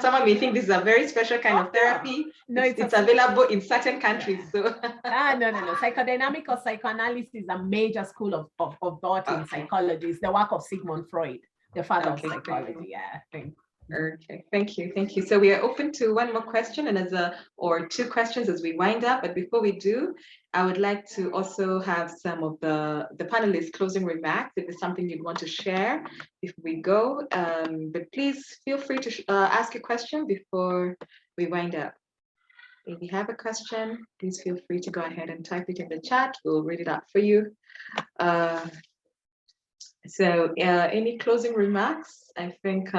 Someone may think this is a very special kind of therapy. No, it's available in certain countries. So no. Psychodynamic or psychoanalysis is a major school of thought in psychology. It's the work of Sigmund Freud, the father of psychology. Yeah, thanks. Okay, thank you. So we are open to one more question and or two questions as we wind up. But before we do, I would like to also have some of the panelists' closing remarks. If there's something you'd want to share if we go, but please feel free to ask a question before we wind up. If you have a question, please feel free to go ahead and type it in the chat. We'll read it out for you. So any closing remarks? I think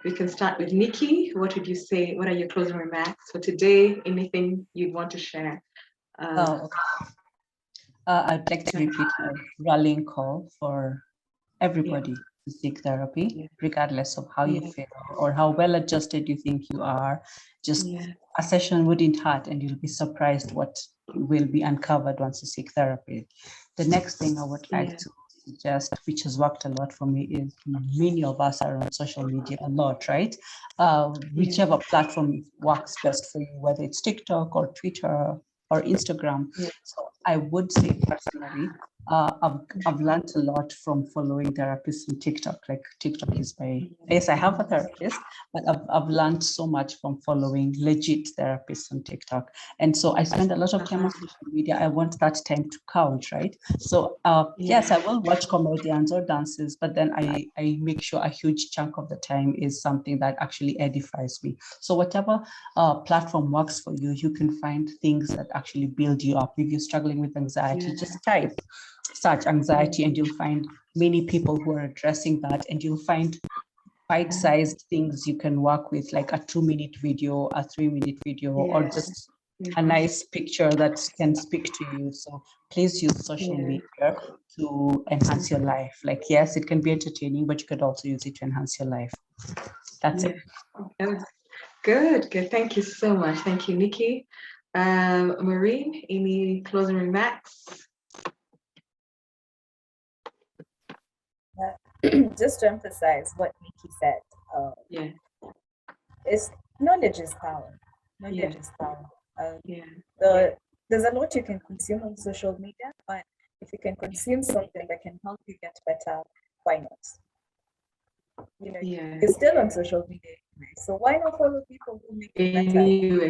we can start with Nikki. What would you say? What are your closing remarks for today? Anything you'd want to share? I'd like to repeat a rallying call for everybody to seek therapy, regardless of how you feel or how well adjusted you think you are. Just a session wouldn't hurt, and you'll be surprised what will be uncovered once you seek therapy. The next thing I would like to suggest, which has worked a lot for me, is many of us are on social media a lot, right? Whichever platform works best for you, whether it's TikTok or Twitter or Instagram. So I would say personally, I've learned a lot from following therapists on TikTok. Like TikTok is yes, I have a therapist, but I've learned so much from following legit therapists on TikTok. And so I spend a lot of time on social media. I want that time to count, right? So yes, I will watch comedians or dances, but then I make sure a huge chunk of the time is something that actually edifies me. So whatever platform works for you, you can find things that actually build you up. If you're struggling with anxiety, just search anxiety, and you'll find many people who are addressing that, and you'll find bite-sized things you can work with, like a 2-minute video, a 3-minute video, or just a nice picture that can speak to you. So please use social media to enhance your life. Like, yes, it can be entertaining, but you could also use it to enhance your life. That's it. Good. Thank you so much. Thank you, Nikki. Maureen, any closing remarks? Just to emphasize what Nikki said, is knowledge is power. Knowledge is power. There's a lot you can consume on social media, but if you can consume something that can help you get better, why not? You know, you're still on social media, so why not follow people who make it better?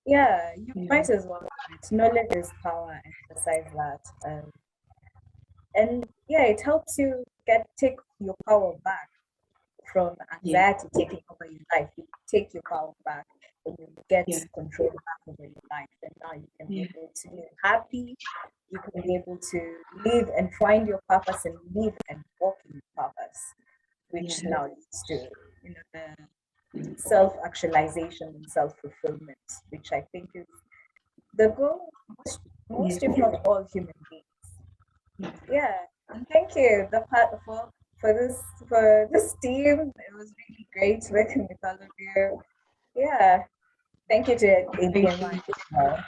Yeah, you might as well. Knowledge is power, emphasize that. And it helps you take your power back from anxiety taking over your life. You take your power back and you get control back over your life. And now you can be able to live happy. You can be able to live and find your purpose and live and walk in your purpose, which now leads to the self-actualization and self-fulfillment, which I think is the goal of most if not all human beings. And thank you for this team. It was really great working with all of you. Thank you to ADMI as well.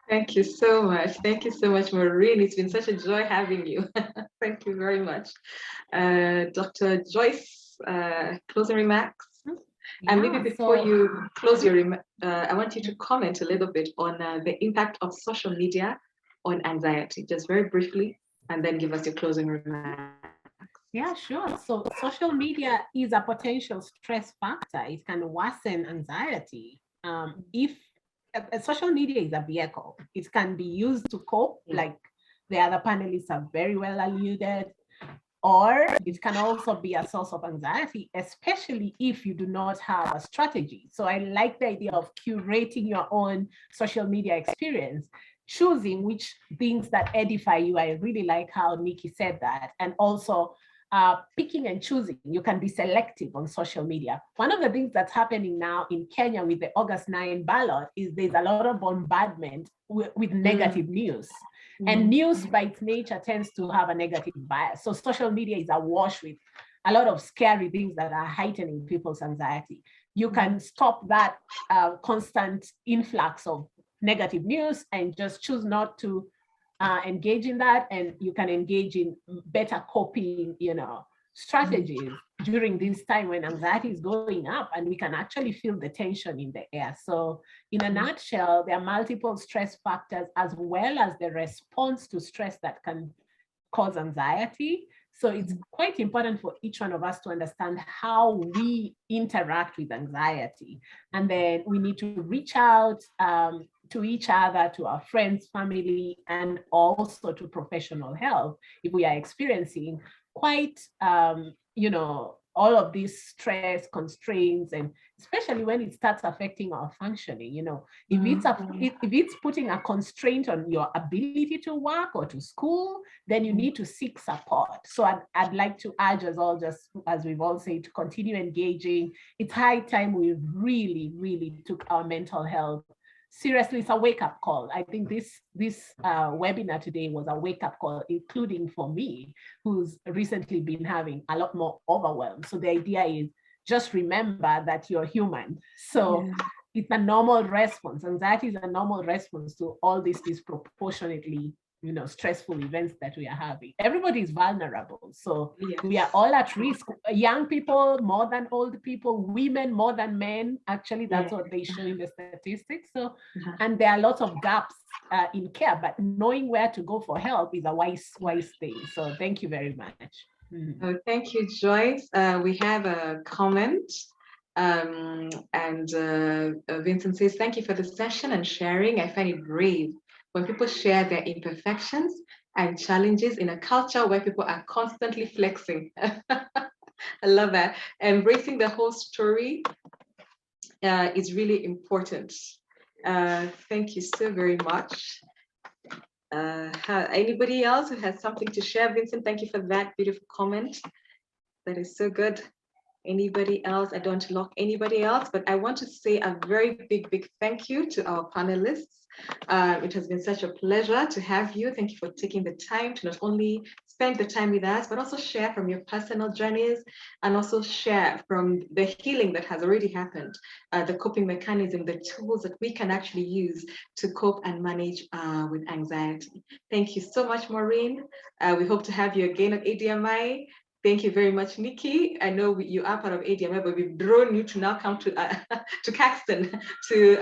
Thank you so much. Thank you so much, Maureen. It's been such a joy having you. Thank you very much. Dr. Joyce, closing remarks? And maybe before you close your remarks, I want you to comment a little bit on the impact of social media on anxiety, just very briefly, and then give us your closing remarks. Yeah, sure. So social media is a potential stress factor. It can worsen anxiety. If social media is a vehicle, it can be used to cope, like the other panelists have very well alluded, or it can also be a source of anxiety, especially if you do not have a strategy. So I like the idea of curating your own social media experience. choosing which things that edify you. I really like how Nikki said that. And also picking and choosing. You can be selective on social media. One of the things that's happening now in Kenya with the August 9 ballot is there's a lot of bombardment with negative news. And news by its nature tends to have a negative bias. So social media is awash with a lot of scary things that are heightening people's anxiety. You can stop that constant influx of negative news and just choose not to engage in that, and you can engage in better coping, strategies during this time when anxiety is going up, and we can actually feel the tension in the air. So in a nutshell, there are multiple stress factors as well as the response to stress that can cause anxiety. So it's quite important for each one of us to understand how we interact with anxiety. And then we need to reach out to each other, to our friends, family, and also to professional help if we are experiencing quite, all of these stress constraints, and especially when it starts affecting our functioning. If it's putting a constraint on your ability to work or to school, then you need to seek support. So I'd like to urge us all, just as we've all said, to continue engaging. It's high time we really, really took our mental health seriously. It's a wake-up call. I think this webinar today was a wake-up call, including for me, who's recently been having a lot more overwhelm. So the idea is just remember that you're human. So it's a normal response. Anxiety is a normal response to all these disproportionately stressful events that we are having. Everybody is vulnerable. So we are all at risk. Young people more than old people, women more than men. Actually, that's what they show in the statistics. So, and there are lots of gaps in care, but knowing where to go for help is a wise thing. So thank you very much. Oh, thank you, Joyce. We have a comment. Vincent says, thank you for the session and sharing. I find it brave when people share their imperfections and challenges in a culture where people are constantly flexing. I love that. Embracing the whole story is really important. Thank you so very much. Anybody else who has something to share? Vincent, thank you for that beautiful comment. That is so good. Anybody else? I don't lock anybody else, but I want to say a very big thank you to our panelists. It has been such a pleasure to have you. Thank you for taking the time to not only spend the time with us, but also share from your personal journeys, and also share from the healing that has already happened, the coping mechanism, the tools that we can actually use to cope and manage with anxiety. Thank you so much, Maureen. We hope to have you again at ADMI. Thank you very much, Nikki. I know you are part of ADMI, but we've drawn you to now come to Caxton to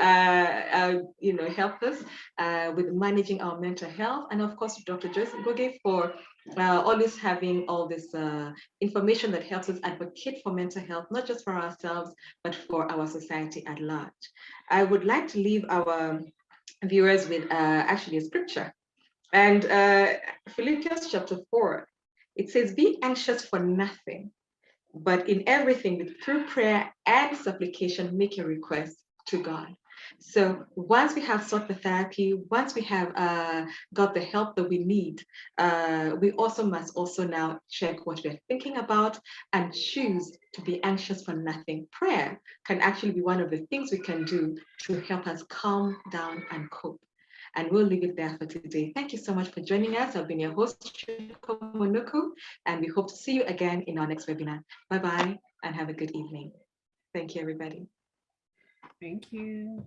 help us with managing our mental health, and of course, Dr. Joyce Ngugi for always having all this information that helps us advocate for mental health, not just for ourselves, but for our society at large. I would like to leave our viewers with actually a scripture, and Philippians chapter 4. It says, be anxious for nothing, but in everything, through prayer and supplication, make your request to God. So once we have sought the therapy, once we have got the help that we need, we also must now check what we're thinking about and choose to be anxious for nothing. Prayer can actually be one of the things we can do to help us calm down and cope. And we'll leave it there for today. Thank you so much for joining us. I've been your host, Munuku, and we hope to see you again in our next webinar. Bye-bye, and have a good evening. Thank you, everybody. Thank you.